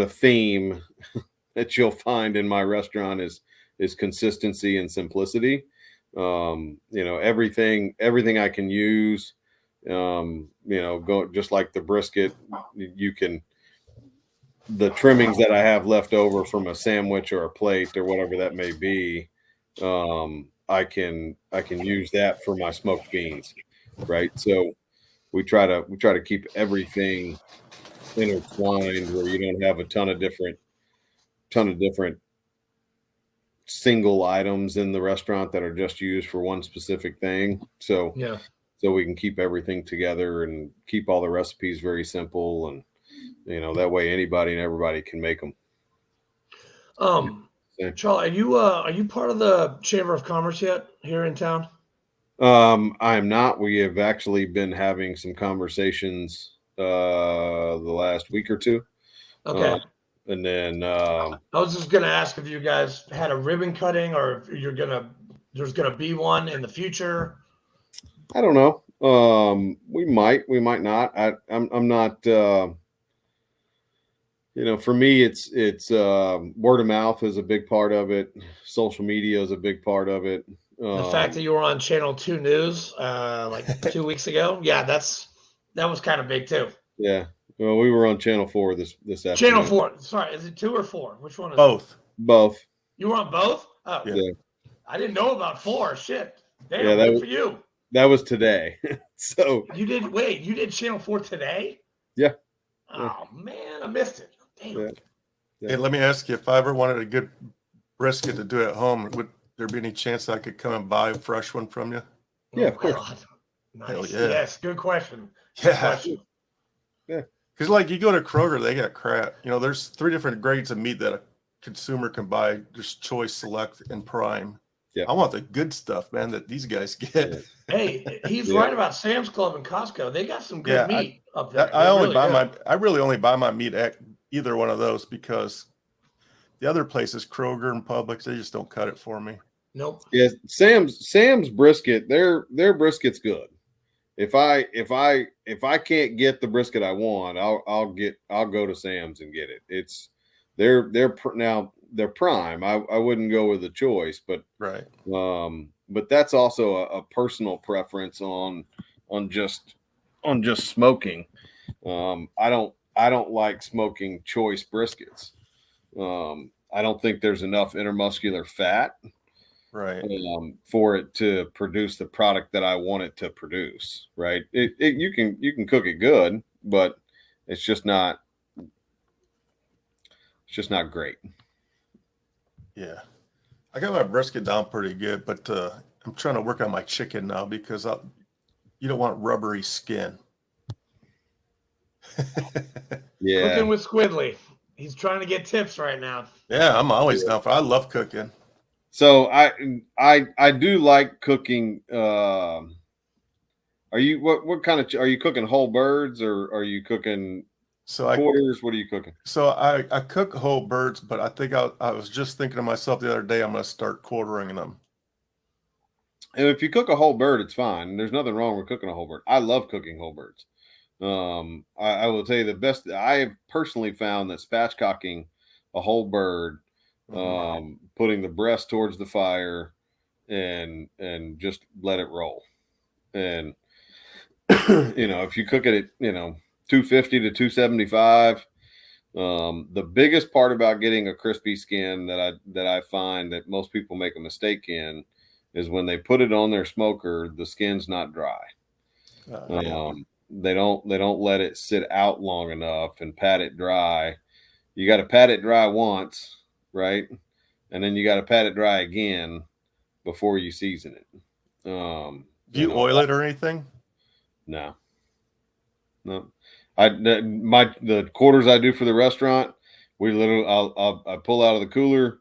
theme that you'll find in my restaurant is consistency and simplicity. Everything I can use. Go just like the brisket, the trimmings that I have left over from a sandwich or a plate or whatever that may be, I can use that for my smoked beans, right? So we try to keep everything intertwined where you don't have a ton of different single items in the restaurant that are just used for one specific thing. So we can keep everything together and keep all the recipes very simple, and that way anybody and everybody can make them. Charlie, are you part of the Chamber of Commerce yet here in town? I'm not. We have actually been having some conversations the last week or two. Okay. And then I was just gonna ask if you guys had a ribbon cutting, or if there's gonna be one in the future. I don't know. We might not. I'm not. For me, it's word of mouth is a big part of it. Social media is a big part of it. The fact that you were on Channel 2 News like 2 weeks ago, yeah, that was kind of big too. Yeah. Well, we were on Channel 4 this afternoon. Channel 4. Sorry, is it 2 or 4? Which one is Both. it? Both. You were on both? Oh, yeah. I didn't know about 4. Shit. Damn, yeah, good for you. That was today. So you did Channel 4 today? Yeah. Oh man, I missed it. Damn. Yeah. Hey, let me ask you, if I ever wanted a good brisket to do at home, would there be any chance I could come and buy a fresh one from you? Yeah, of course. God. Nice. Hell yeah. Yes, good question. Yeah. Good question. Yeah. Because like you go to Kroger, they got crap. There's 3 different grades of meat that a consumer can buy. There's choice, select, and prime. Yeah. I want the good stuff, man, that these guys get. Yeah. Hey, he's right about Sam's Club and Costco. They got some good meat up there. I really only buy my meat at either one of those, because the other places, Kroger and Publix, they just don't cut it for me. Nope. Yeah, Sam's brisket, their brisket's good. If I can't get the brisket I want, I'll go to Sam's and get it. It's they're prime. I wouldn't go with the choice, but right. But that's also a personal preference on just smoking. I don't like smoking choice briskets. I don't think there's enough intermuscular fat, right, for it to produce the product that I want it to produce. Right. You can cook it good, but it's just not great. Yeah. I got my brisket down pretty good, but I'm trying to work on my chicken now, because you don't want rubbery skin. Yeah. Cooking with Squidly. He's trying to get tips right now. Yeah, I'm always down for. I love cooking. So I do like cooking. Are you what kind of are you cooking? Whole birds, or are you cooking quarters? What are you cooking? So I cook whole birds, but I think I was just thinking to myself the other day, I'm going to start quartering them. And if you cook a whole bird, it's fine. There's nothing wrong with cooking a whole bird. I love cooking whole birds. I will tell you the best. I have personally found that spatchcocking a whole bird, putting the breast towards the fire, and just let it roll. And if you cook it at 250 to 275, the biggest part about getting a crispy skin that I find that most people make a mistake in is when they put it on their smoker, the skin's not dry. They don't let it sit out long enough and pat it dry. You got to pat it dry once, right? And then you got to pat it dry again before you season it. Do you oil it or anything? No. The quarters I do for the restaurant, we literally I pull out of the cooler,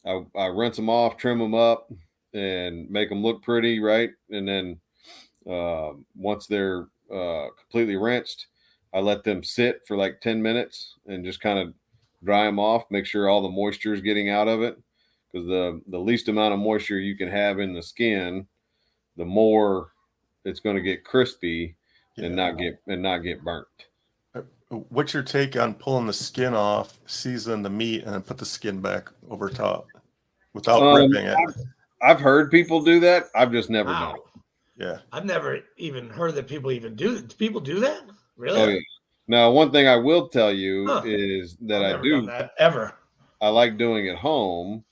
I rinse them off, trim them up, and make them look pretty, right? And then once they're completely rinsed, I let them sit for like 10 minutes and just kind of dry them off, make sure all the moisture is getting out of it, because the least amount of moisture you can have in the skin, the more it's going to get crispy and not get burnt. What's your take on pulling the skin off, season the meat, and then put the skin back over top without ripping it? I've heard people do that. I've just never done it. Yeah. I've never even heard that people even do that. Do people do that? Really? Oh, yeah. Now, one thing I will tell you is that I've never done that ever. I like doing at home.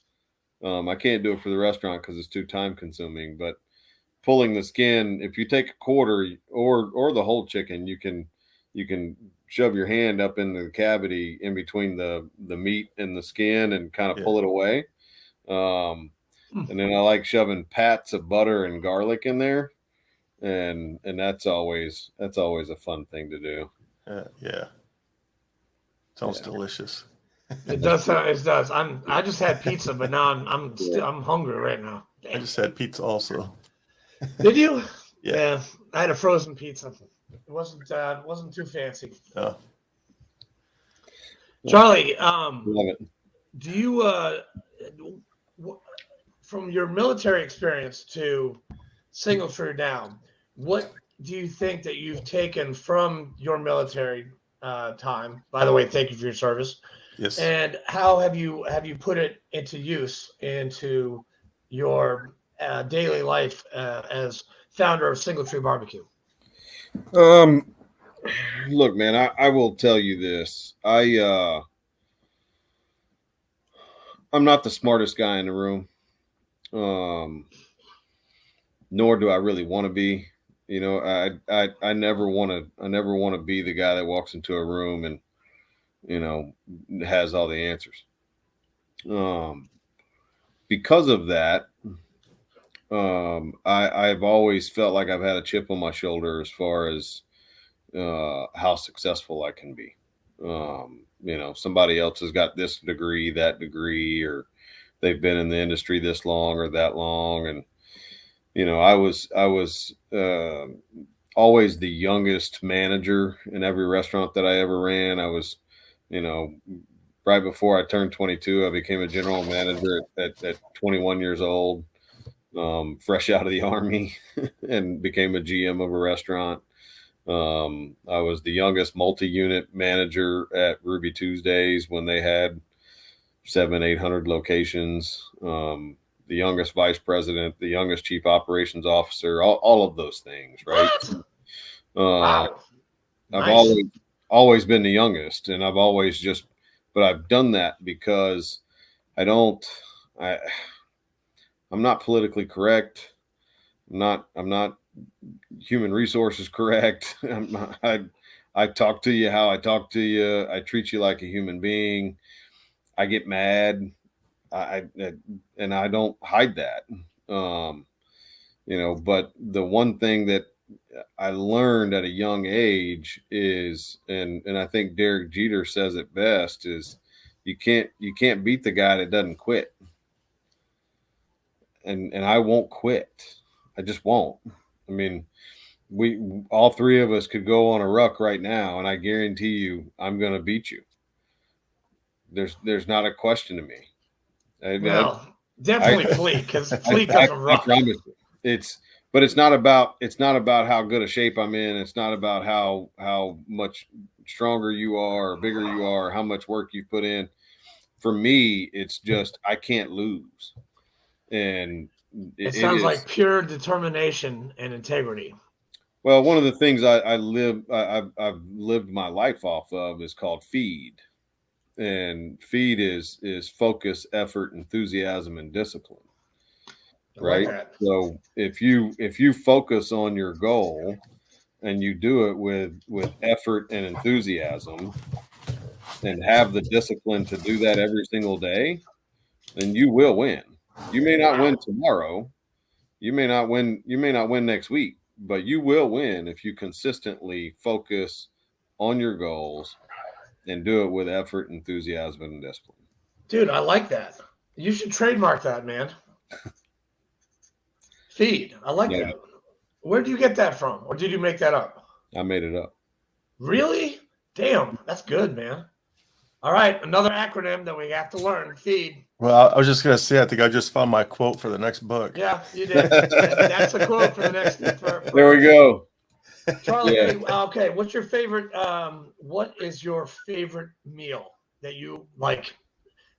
I can't do it for the restaurant because it's too time consuming, but pulling the skin, if you take a quarter or the whole chicken, you can shove your hand up in the cavity in between the meat and the skin and kind of pull it away. And then I like shoving pats of butter and garlic in there. And that's always a fun thing to do. Yeah. Sounds delicious. It does. It does. I just had pizza, but now I'm hungry right now. Damn. I just had pizza also. Did you? Yeah. I had a frozen pizza. It wasn't too fancy. Oh. Charlie, Love it. do you from your military experience to single true now, what do you think that you've taken from your military time? By the way, thank you for your service. Yes. And how have you put it into use into your daily life as founder of Single Tree Barbecue? Look, man, I will tell you this. I'm not the smartest guy in the room. Nor do I really want to be. You know, I never want to be the guy that walks into a room and, you know, has all the answers. Because of that, I've always felt like I've had a chip on my shoulder as far as how successful I can be. You know, somebody else has got this degree, that degree, or they've been in the industry this long or that long. And, you know, I was always the youngest manager in every restaurant that I ever ran. I was, you know, right before I turned 22, I became a general manager at 21 years old, fresh out of the Army, and became a GM of a restaurant. I was the youngest multi-unit manager at Ruby Tuesdays when they had 700-800 locations. The youngest vice president, the youngest chief operations officer, all of those things, right? Wow. I've Nice. always been the youngest, and but I've done that because I'm not politically correct. I'm not human resources correct. I talk to you how I talk to you. I treat you like a human being. I get mad. And I don't hide that. You know, but the one thing that I learned at a young age is, and I think Derek Jeter says it best, is you can't beat the guy that doesn't quit. And I won't quit. I just won't. I mean, we all three of us could go on a ruck right now, and I guarantee you I'm going to beat you. There's not a question to me. Well, definitely Fleet, because Fleet doesn't I rock. promise you. But it's not about how good a shape I'm in. It's not about how much stronger you are or bigger you are, or how much work you put in. For me, it's just I can't lose. And it sounds like pure determination and integrity. Well, one of the things I've lived my life off of is called feed. And feed is focus, effort, enthusiasm, and discipline. Right. Like that. So if you focus on your goal and you do it with effort and enthusiasm and have the discipline to do that every single day, then you will win. You may not win tomorrow. You may not win next week, but you will win if you consistently focus on your goals and do it with effort, enthusiasm, and discipline. Dude, I like that. You should trademark that, man. Feed. I like that. Where do you get that from? Or did you make that up? I made it up. Really? Damn, that's good, man. All right, another acronym that we have to learn. Feed. Well, I was just going to say, I think I just found my quote for the next book. Yeah, you did. That's the quote for the next. There we go. Charlie, okay. What's your favorite? What is your favorite meal that you like?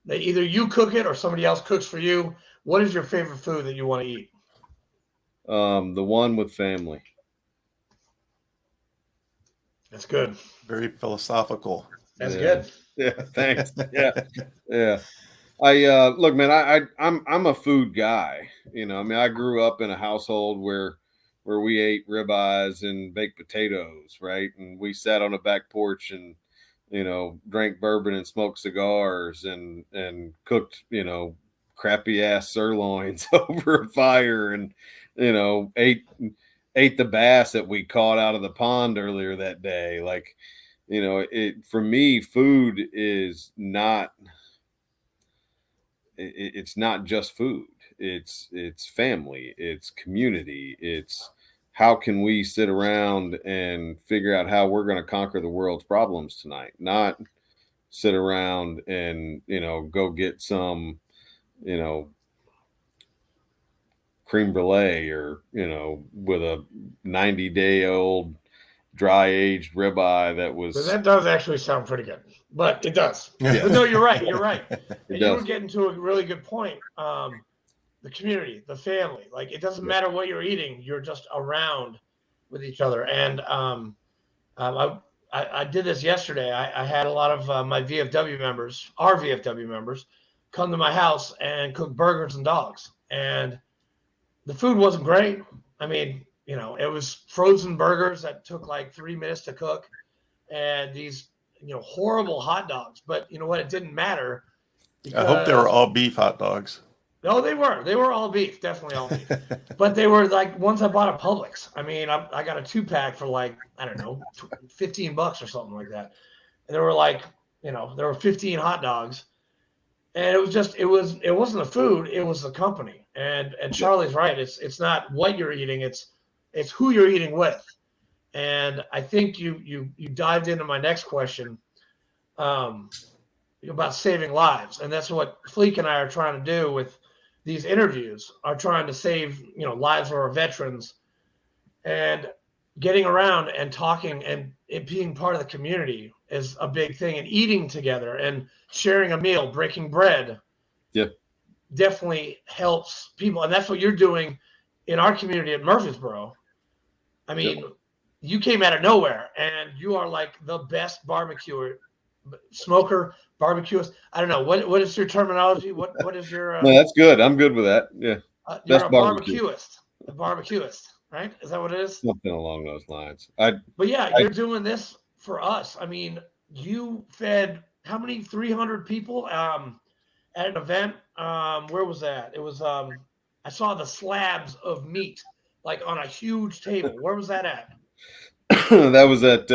That either you cook it or somebody else cooks for you. What is your favorite food that you want to eat? The one with family. That's good. Very philosophical. That's good. Yeah, thanks. Yeah. I look, man. I'm a food guy. You know, I mean, I grew up in a household where we ate ribeyes and baked potatoes, right? And we sat on a back porch and, you know, drank bourbon and smoked cigars and cooked, you know, crappy ass sirloins over a fire and, you know, ate the bass that we caught out of the pond earlier that day. Like, you know, for me, food is not. It's not just food. It's family. It's community. It's how can we sit around and figure out how we're going to conquer the world's problems tonight, not sit around and, go get some, creme brulee or, with a 90-day-old dry aged ribeye that was. But that does actually sound pretty good, but it does. Yeah. But no, you're right. And you were getting to a really good point. The community, the family, like it doesn't matter what you're eating, you're just around with each other. And I did this yesterday. I had a lot of my VFW members, our VFW members, come to my house and cook burgers and dogs. And the food wasn't great. I mean, it was frozen burgers that took like 3 minutes to cook, and these, horrible hot dogs. But you know what? It didn't matter. I hope they were all beef hot dogs. No, they were. They were all beef, definitely all beef. But they were like ones I bought at Publix. I mean, I got a 2-pack for like, I don't know, $15 or something like that. And there were like, there were 15 hot dogs. And it was just, it wasn't the food, it was the company. And Charlie's right. It's not what you're eating, it's who you're eating with. And I think you dived into my next question about saving lives. And that's what Fleek and I are trying to do with these interviews, are trying to save, lives of our veterans, and getting around and talking and it being part of the community is a big thing, and eating together and sharing a meal, breaking bread. Yeah. Definitely helps people. And that's what you're doing in our community at Murfreesboro. I mean, you came out of nowhere and you are like the best barbecuer, smoker, barbecuist. I don't know. What is your terminology? What is your no, that's good. I'm good with that. Yeah. You're a barbecuist. A barbecuist, right? Is that what it is? Something along those lines. But yeah, you're doing this for us. I mean, you fed how many? 300 people at an event. Where was that? It was I saw the slabs of meat like on a huge table. Where was that at? That was at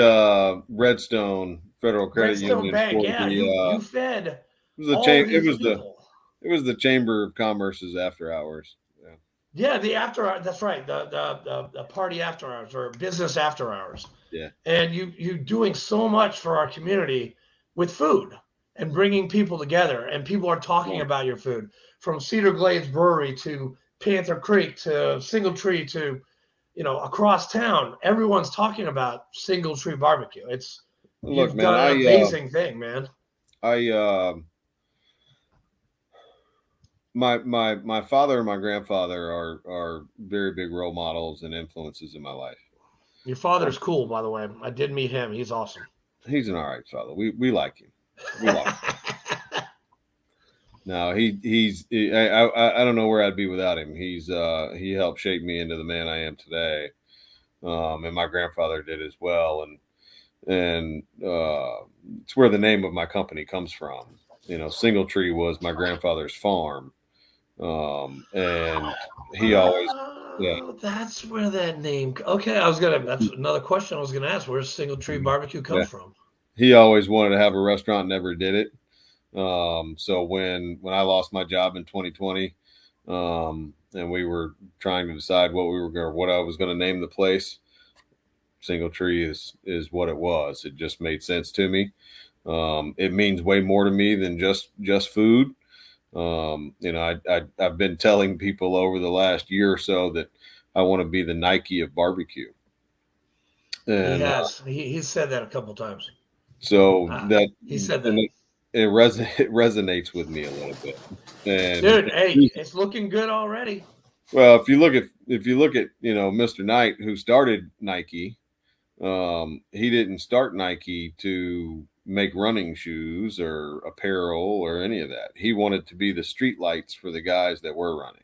Redstone Federal Credit Union. Bank. Yeah, you fed. It was the Chamber of Commerce's after hours. Yeah, the after hours. That's right. The party after hours, or business after hours. Yeah. And you doing so much for our community with food and bringing people together, and people are talking about your food, from Cedar Glades Brewery to Panther Creek to Single Tree to, across town. Everyone's talking about Single Tree Barbecue. You've done an amazing thing, man. My father and my grandfather are very big role models and influences in my life. Your father's cool, by the way. I did meet him. He's awesome. He's an all right fellow. We like him. We like him. No, I don't know where I'd be without him. He helped shape me into the man I am today. And my grandfather did as well. And it's where the name of my company comes from. Single Tree was my grandfather's farm. And he always, that's where that name. Okay. That's another question I was going to ask. Where's Single Tree Barbecue come from? He always wanted to have a restaurant, never did it. So when I lost my job in 2020, and we were trying to decide what I was going to name the place, Single Tree is what it was. It just made sense to me. It means way more to me than just food. I've been telling people over the last year or so that I want to be the Nike of barbecue. And he has. He's said that a couple times. So that he said that. It resonates with me a little bit. And dude, hey, it's looking good already. Well, if you look at Mr. Knight, who started Nike, he didn't start Nike to make running shoes or apparel or any of that. He wanted to be the street lights for the guys that were running,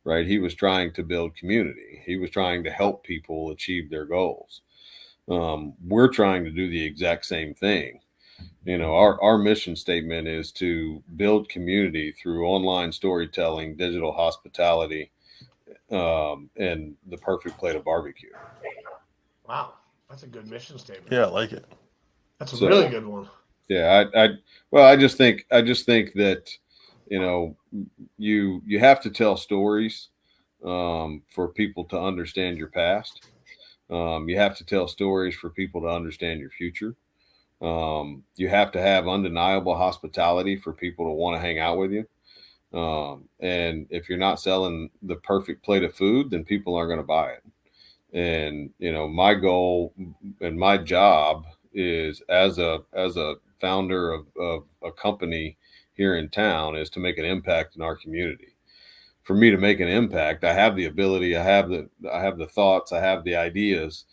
right? He was trying to build community. He was trying to help people achieve their goals. We're trying to do the exact same thing. Our mission statement is to build community through online storytelling, digital hospitality, and the perfect plate of barbecue. Wow. That's a good mission statement. Yeah, I like it. That's a really good one. Yeah, I just think that you have to tell stories, for people to understand your past. You have to tell stories for people to understand your future. You have to have undeniable hospitality for people to want to hang out with you. And if you're not selling the perfect plate of food, then people aren't going to buy it. And, my goal and my job is as a founder of a company here in town is to make an impact in our community. For me to make an impact, I have the ability, I have the thoughts, I have the ideas.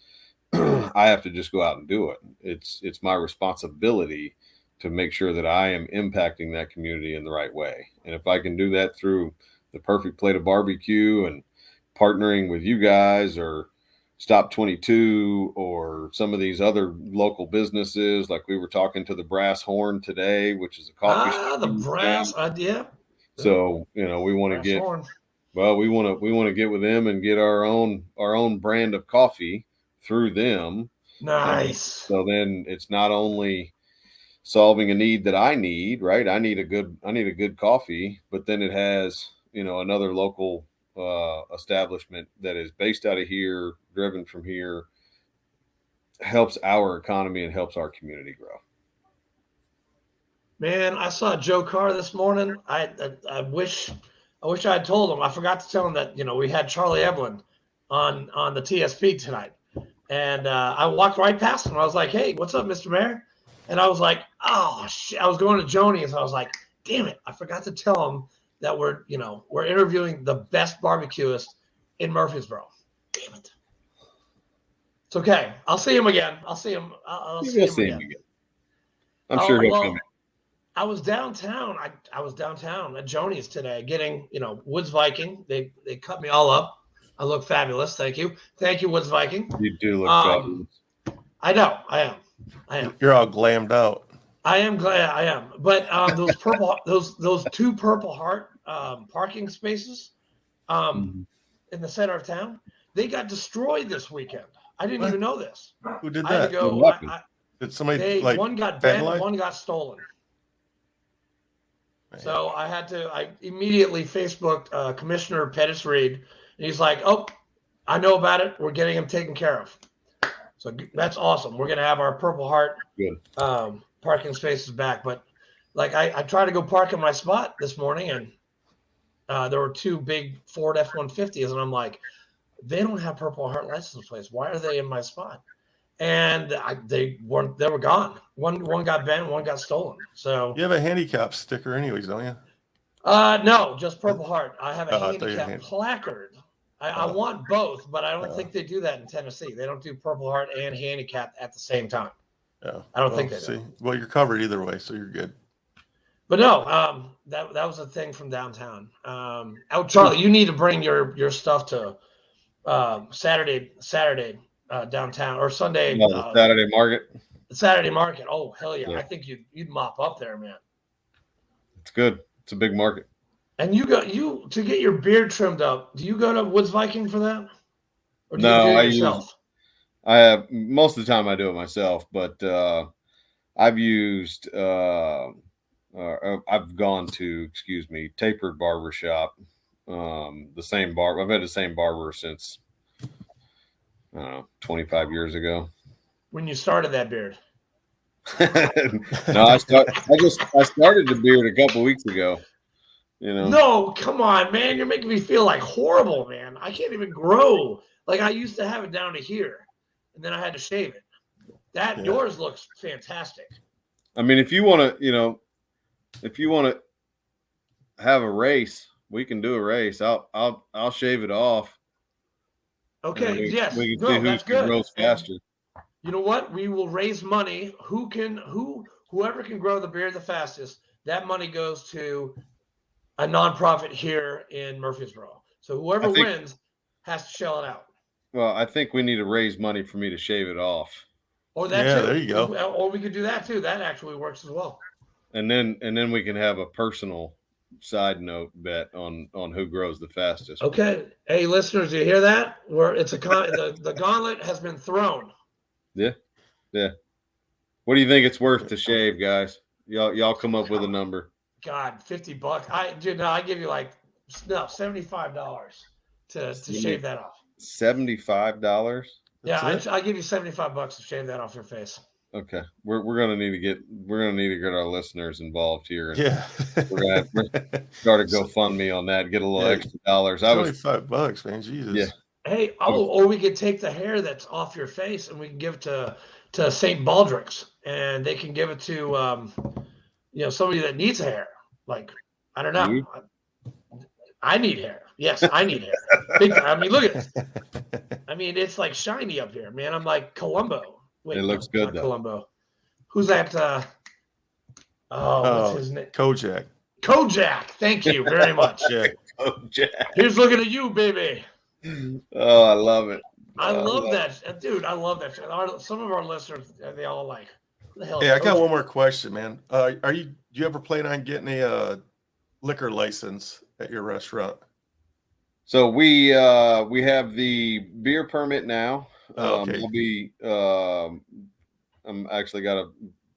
I have to just go out and do it. It's my responsibility to make sure that I am impacting that community in the right way. And if I can do that through the perfect plate of barbecue and partnering with you guys or Stop 22 or some of these other local businesses, like we were talking to the Brass Horn today, which is a coffee shop. The Brass idea. So, we want to get, we want to get with them and get our own brand of coffee through them. Nice. So then it's not only solving a need that I need, right? I need a good coffee, but then it has, another local establishment that is based out of here, driven from here, helps our economy and helps our community grow. Man, I saw Joe Carr this morning. I wish I had told him. I forgot to tell him that we had Charlie Eblen on the TSP tonight, and I walked right past him. I was like, "Hey, what's up, Mr. Mayor?" And I was like, "Oh shit!" I was going to Joni's. I was like, "Damn it! I forgot to tell him that we're interviewing the best barbecuist in Murfreesboro. Damn it! It's okay. I'll see him again. I'll see him. I'll see him again. I'm sure he'll come. I was downtown. I was downtown at Joni's today getting, Woods Viking. They cut me all up. I look fabulous. Thank you. Thank you, Woods Viking. You do look fabulous. I know. I am. You're all glammed out. I am glad I am. But those those two Purple Heart parking spaces in the center of town, they got destroyed this weekend. I didn't even know this. Who did that? I had to go. Did somebody one got bent, one got stolen. So I immediately Facebooked Commissioner Pettis Reed, and he's like, "Oh, I know about it. We're getting him taken care of." So that's awesome. We're going to have our Purple Heart parking spaces back. But I tried to go park in my spot this morning, and there were two big Ford F-150s, and I'm like, they don't have Purple Heart license plates. Why are they in my spot? And they were gone. One got bent, one got stolen. So you have a handicap sticker anyways, don't you? No, just Purple Heart. I have a handicap placard. I want both, but I don't think they do that in Tennessee. They don't do Purple Heart and handicap at the same time. Yeah. I don't think they do. Well, you're covered either way, so you're good. But no, that was a thing from downtown. Charlie, you need to bring your stuff to Saturday downtown or Sunday. Saturday market. Saturday market. Oh hell yeah! I think you'd mop up there, man. It's good. It's a big market. And you to get your beard trimmed up. Do you go to Woods Viking for that? Or do no, you do it yourself? I have most of the time I do it myself, but I've used I've gone to Tapered Barbershop. The same barber. I've had the same barber since 25 years ago. When you started that beard? No, I started the beard a couple weeks ago. No, come on, man. You're making me feel like horrible, man. I can't even grow. Like I used to have it down to here, and then I had to shave it. Yours looks fantastic. I mean, if you want to have a race, we can do a race. I'll shave it off. Okay. Yes. We can see who grows faster. You know what? We will raise money. Whoever can grow the beard the fastest, that money goes to a nonprofit here in Murfreesboro. So whoever wins has to shell it out. Well, I think we need to raise money for me to shave it off. Or that too. There you go. Or we could do that too. That actually works as well. And then we can have a personal side note bet on who grows the fastest. Okay. Hey, listeners, do you hear that? The gauntlet has been thrown. Yeah. What do you think it's worth to shave, guys? Y'all come up with a number. God, $50. I give you $75. to shave that off. $75. Yeah, I give you $75 to shave that off your face. Okay, we're gonna need to get our listeners involved here. Yeah, we're gonna start a GoFundMe on that. Get a little extra dollars. $25, man. Jesus. Yeah. Hey, or we could take the hair that's off your face and we can give to St. Baldrick's, and they can give it to somebody that needs hair. Like, I don't know. I need hair. Yes, I need hair. I mean, look at it. I mean, it's like shiny up here, man. I'm like Columbo. Wait, it looks good though. Columbo. Who's that? What's his name? Kojak. Kojak. Thank you very much. Yeah. Kojak. Here's looking at you, baby. Oh, I love it. I love that, dude. I love that. Some of our listeners, they all like, who the hell? Hey, I got one more question, man. Do you ever plan on getting a liquor license at your restaurant? So we have the beer permit now. Okay. I'm actually got to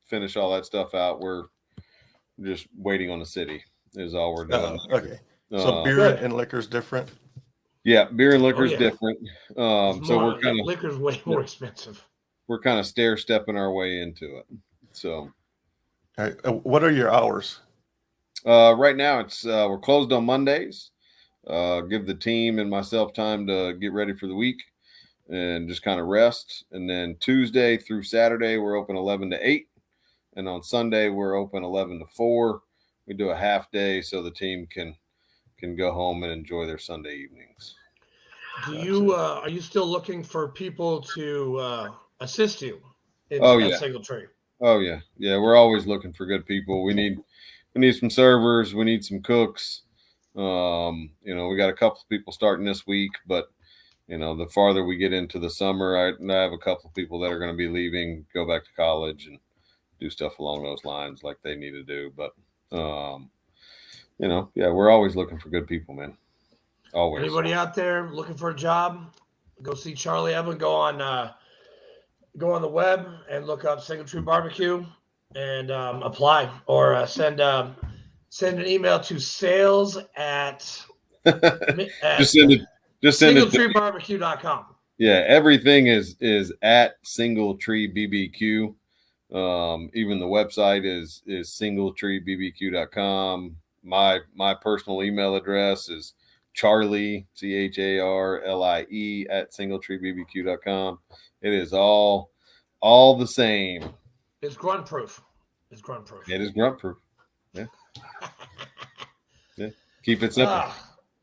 finish all that stuff out. We're just waiting on the city is all we're doing. Okay. So beer and liquor is different? Yeah, beer and liquor is different. So liquor's way more expensive. We're kind of stair-stepping our way into it. So all right. What are your hours? Right now it's we're closed on Mondays. Give the team and myself time to get ready for the week and just kind of rest. And then Tuesday through Saturday, we're open 11 to 8. And on Sunday, we're open 11 to 4. We do a half day so the team can go home and enjoy their Sunday evenings. Do you are you still looking for people to assist you at Single Tree? Oh yeah. Yeah, we're always looking for good people. We need some servers, we need some cooks. We got a couple of people starting this week, but the farther we get into the summer, I have a couple of people that are going to be leaving, go back to college and do stuff along those lines like they need to do. But, we're always looking for good people, man. Always. Anybody out there looking for a job, go see Charlie Eblen. Go on the web and look up Single Tree Barbecue and apply, or send an email to sales at just send it singletreebarbecue.com. Yeah, everything is at Single Tree BBQ. Even the website is singletreebbq.com. My personal email address is Charlie, CHARLIE at singletreebbq.com. It is all the same. It's grunt proof. It is grunt proof. Yeah. Yeah. Keep it simple.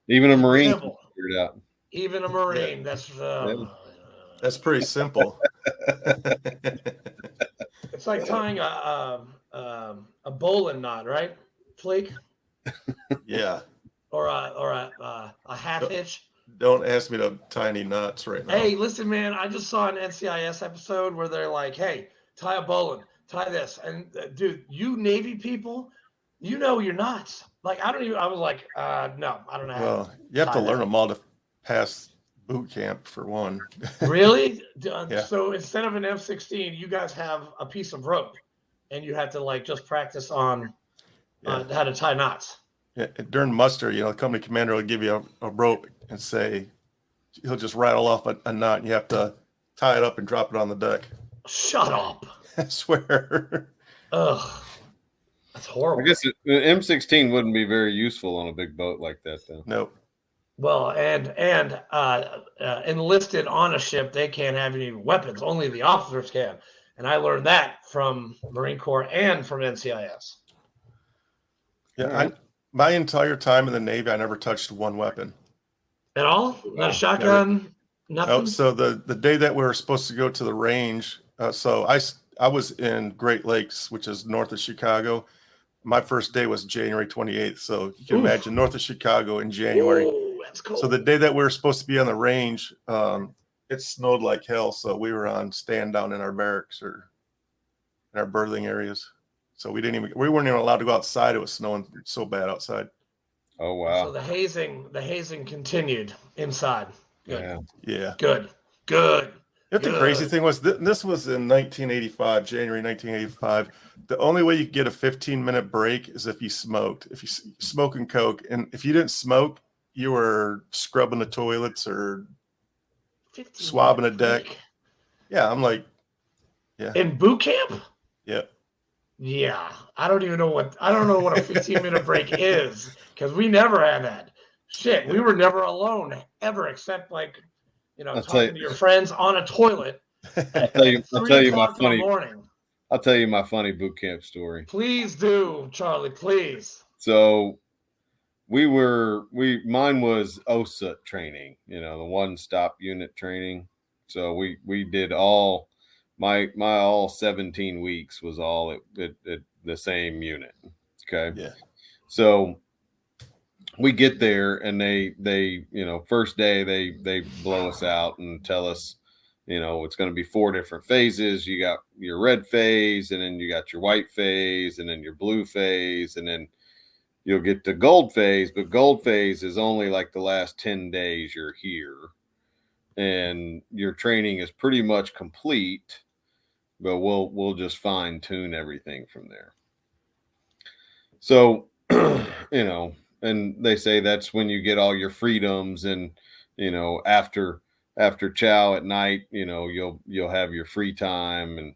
Even a Marine can figure it out. Even a Marine. Yeah. That's pretty simple. It's like tying a bowline knot, right? Fleek. Yeah. Or a half hitch. Don't ask me to tie any knots right now. Hey, listen, man. I just saw an NCIS episode where they're like, "Hey, tie a bowline, tie this," and dude, you Navy people, you're nuts. Like, I was like, no, I don't know. Well, you have to learn them all to pass boot camp for one. Really? Yeah. So instead of an M16, you guys have a piece of rope, and you have to just practice on how to tie knots. Yeah, during muster, the company commander will give you a rope and say he'll just rattle off a knot, and you have to tie it up and drop it on the deck. Shut up! I swear. Ugh, that's horrible. I guess an M16 wouldn't be very useful on a big boat like that, though. Nope. Well, and enlisted on a ship, they can't have any weapons. Only the officers can. And I learned that from Marine Corps and from NCIS. Yeah, my entire time in the Navy, I never touched one weapon. At all? Not a shotgun? Nothing? Nope. So the day that we were supposed to go to the range, so I was in Great Lakes, which is north of Chicago. My first day was January 28th. So you can imagine north of Chicago in January. Ooh, that's cool. So the day that we were supposed to be on the range, it snowed like hell. So we were on stand down in our barracks or in our berthing areas. So we weren't even allowed to go outside. It was snowing so bad outside. Oh, wow. So the hazing continued inside. Good. Yeah. Good. The crazy thing was, this was in 1985, January 1985. The only way you could get a 15-minute break is if you smoked. If you smoke and coke, and if you didn't smoke, you were scrubbing the toilets or swabbing a deck. Yeah, I'm like, yeah. In boot camp? Yeah. Yeah. I don't know what a 15-minute break is, because we never had that. Shit, we were never alone ever, except like, talking to your friends on a toilet. I'll tell you my funny boot camp story. Please do, Charlie, please. So mine was OSUT training, the one-stop unit training. So we did all my all 17 weeks was all at the same unit. Okay. Yeah. So we get there and they first day they blow us out and tell us, it's going to be 4 different phases. You got your red phase, and then you got your white phase, and then your blue phase, and then you'll get to gold phase. But gold phase is only like the last 10 days you're here, and your training is pretty much complete, but we'll just fine tune everything from there. So, and they say that's when you get all your freedoms, and, after chow at night, you'll have your free time,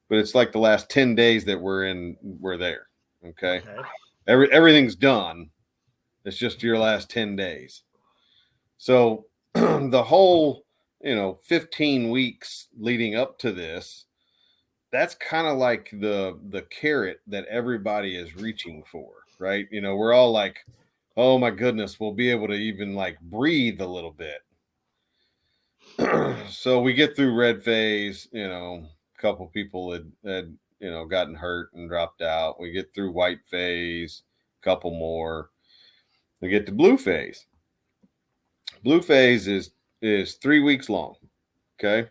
but it's like the last 10 days that we're there. Okay. Everything's done. It's just your last 10 days. So the whole, 15 weeks leading up to this, that's kind of like the carrot that everybody is reaching for, right? We're all like, oh my goodness, we'll be able to even like breathe a little bit. So we get through red phase, a couple people had gotten hurt and dropped out. We get through white phase, a couple more. We get to blue phase. Blue phase is 3 weeks long. Okay.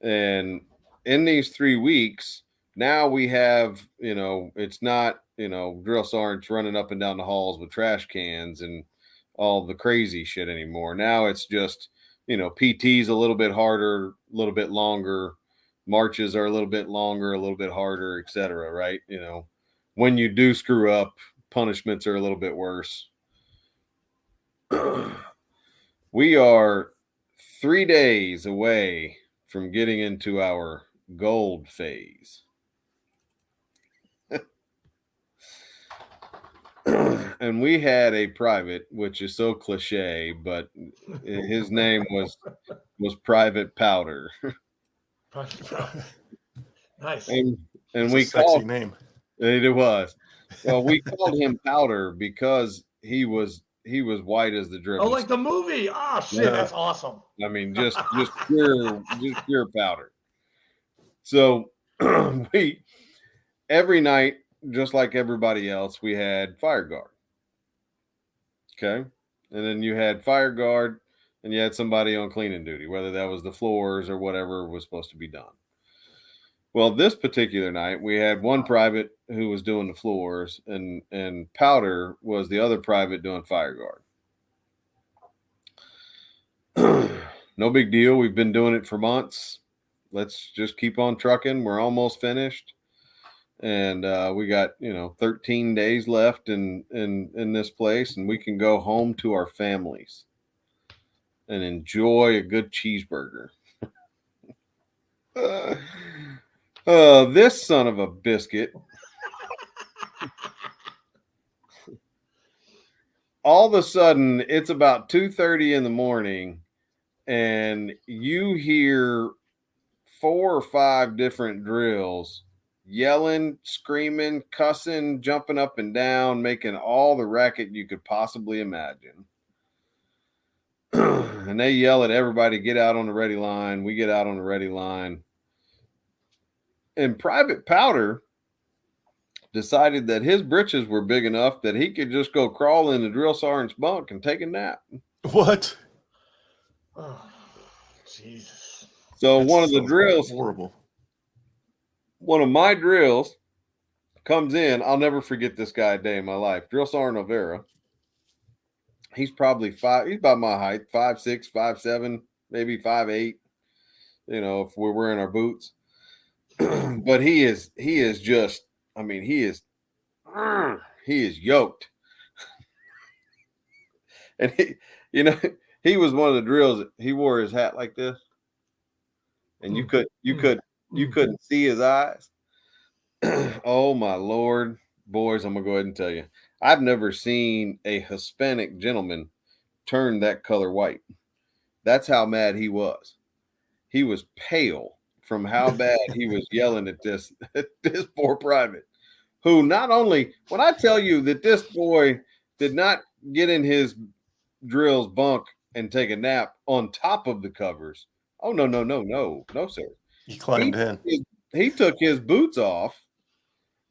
And in these 3 weeks, now we have, it's not, drill sergeants running up and down the halls with trash cans and all the crazy shit anymore. Now it's just, PT's a little bit harder, a little bit longer. Marches are a little bit longer, a little bit harder, etc. Right? When you do screw up, punishments are a little bit worse. We are 3 days away from getting into our gold phase. And we had a private, which is so cliche, but his name was Private Powder. Nice. And That's we a sexy called name. It was. Well, we called him Powder because he was white as the driven. Oh, like the movie. Oh shit, that's awesome. I mean, just pure powder. So we every night, just like everybody else, we had fire guard. Okay. And then you had fire guard and you had somebody on cleaning duty, whether that was the floors or whatever was supposed to be done. Well, this particular night, we had one private who was doing the floors, and Powder was the other private doing fire guard. No big deal. We've been doing it for months. Let's just keep on trucking. We're almost finished. And we got, 13 days left in this place, and we can go home to our families and enjoy a good cheeseburger. This son of a biscuit. All of a sudden, it's about 2:30 in the morning, and you hear 4 or 5 different drills yelling, screaming, cussing, jumping up and down, making all the racket you could possibly imagine. And they yell at everybody, get out on the ready line. We get out on the ready line. And Private Powder decided that his britches were big enough that he could just go crawl in the drill sergeant's bunk and take a nap. What? Oh, Jesus. So one of the drills, horrible. One of my drills comes in. I'll never forget this guy a day in my life. Drill Sergeant Overa. He's probably 5. He's about my height, 5'6", 5'7", maybe 5'8", if we're wearing our boots. But he is just, I mean, he is yoked. And he was one of the drills. He wore his hat like this, and you couldn't see his eyes. Oh my Lord, boys! I'm gonna go ahead and tell you, I've never seen a Hispanic gentleman turn that color white. That's how mad he was. He was pale from how bad he was yelling at this poor private, who not only, when I tell you that this boy did not get in his drill's bunk and take a nap on top of the covers. Oh, no, sir. He climbed in. He took his boots off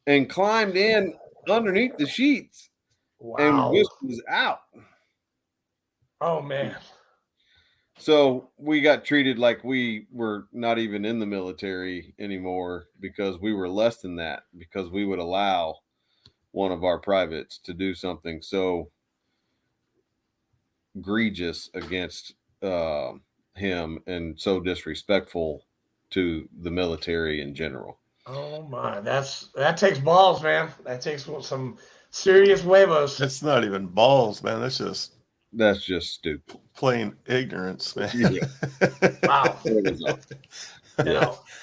and climbed in underneath the sheets. Wow. And this was out. Oh, man. So we got treated like we were not even in the military anymore because we were less than that, because we would allow one of our privates to do something so egregious against him and so disrespectful to the military in general. Oh my, that takes balls, man. That takes some serious huevos. That's not even balls, man. That's just stupid. Plain ignorance, man. Yeah. Wow.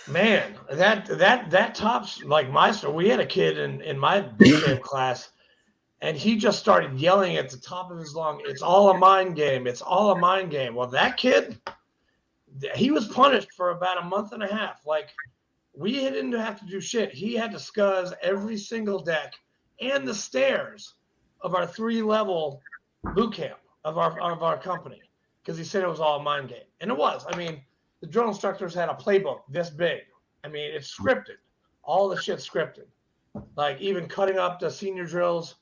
Man, that tops like my story. We had a kid in my boot camp class, and he just started yelling at the top of his lung, "It's all a mind game. It's all a mind game." Well, that kid, he was punished for about a month and a half. Like, we didn't have to do shit. He had to scuzz every single deck and the stairs of our 3-level boot camp of our company, because he said it was all a mind game. And it was. I mean, the drill instructors had a playbook this big. I mean, it's scripted. All the shit's scripted. Like, even cutting up the senior drills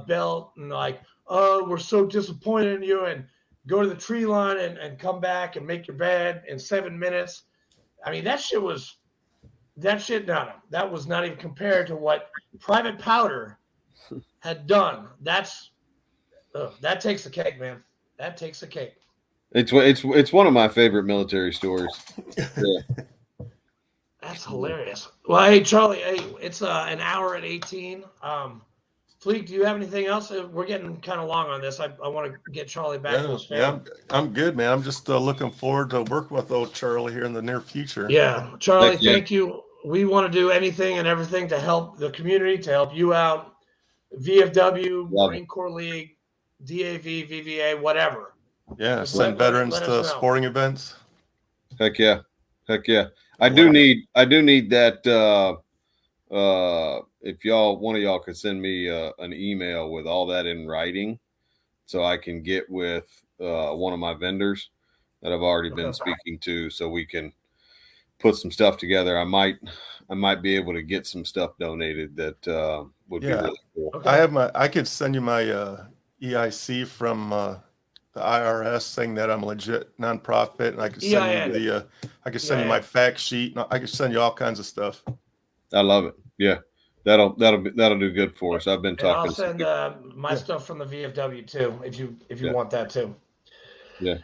belt and like, oh, we're so disappointed in you, and go to the tree line and come back and make your bed in 7 minutes. I mean, that was not even compared to what Private Powder had done. That takes the cake, man. That takes the cake. It's one of my favorite military stories. Yeah. That's hilarious. Well, hey, Charlie, it's an hour at 18. Fleek, do you have anything else? We're getting kind of long on this. I want to get Charlie back to his family. Yeah, I'm good, man. I'm just looking forward to working with old Charlie here in the near future. Yeah, Charlie, thank you. We want to do anything and everything to help the community, to help you out. VFW, Marine Corps League, DAV, VVA, whatever. Yeah, send veterans to sporting events. Heck yeah. I do need that. If one of y'all could send me an email with all that in writing, so I can get with one of my vendors that I've already been speaking to, so we can put some stuff together. I might be able to get some stuff donated that would be really cool. Okay. I could send you my EIC from the IRS, saying that I'm a legit nonprofit, and I could send you I could send you my fact sheet. And I could send you all kinds of stuff. I love it. Yeah, that'll do good for us. I've been talking. I'll send my stuff from the VFW too, if you want that too. Yeah.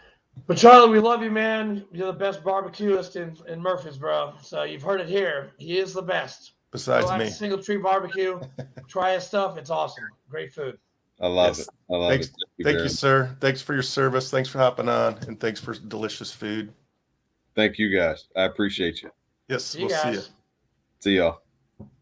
But Charlie, we love you, man. You're the best barbecuist in Murfreesboro. So you've heard it here. He is the best. Besides me. Single Tree Barbecue. Try his stuff. It's awesome. Great food. I love it. I love it. Thank you, sir. Thanks for your service. Thanks for hopping on, and thanks for delicious food. Thank you, guys. I appreciate you. Yes, we'll see you. See y'all.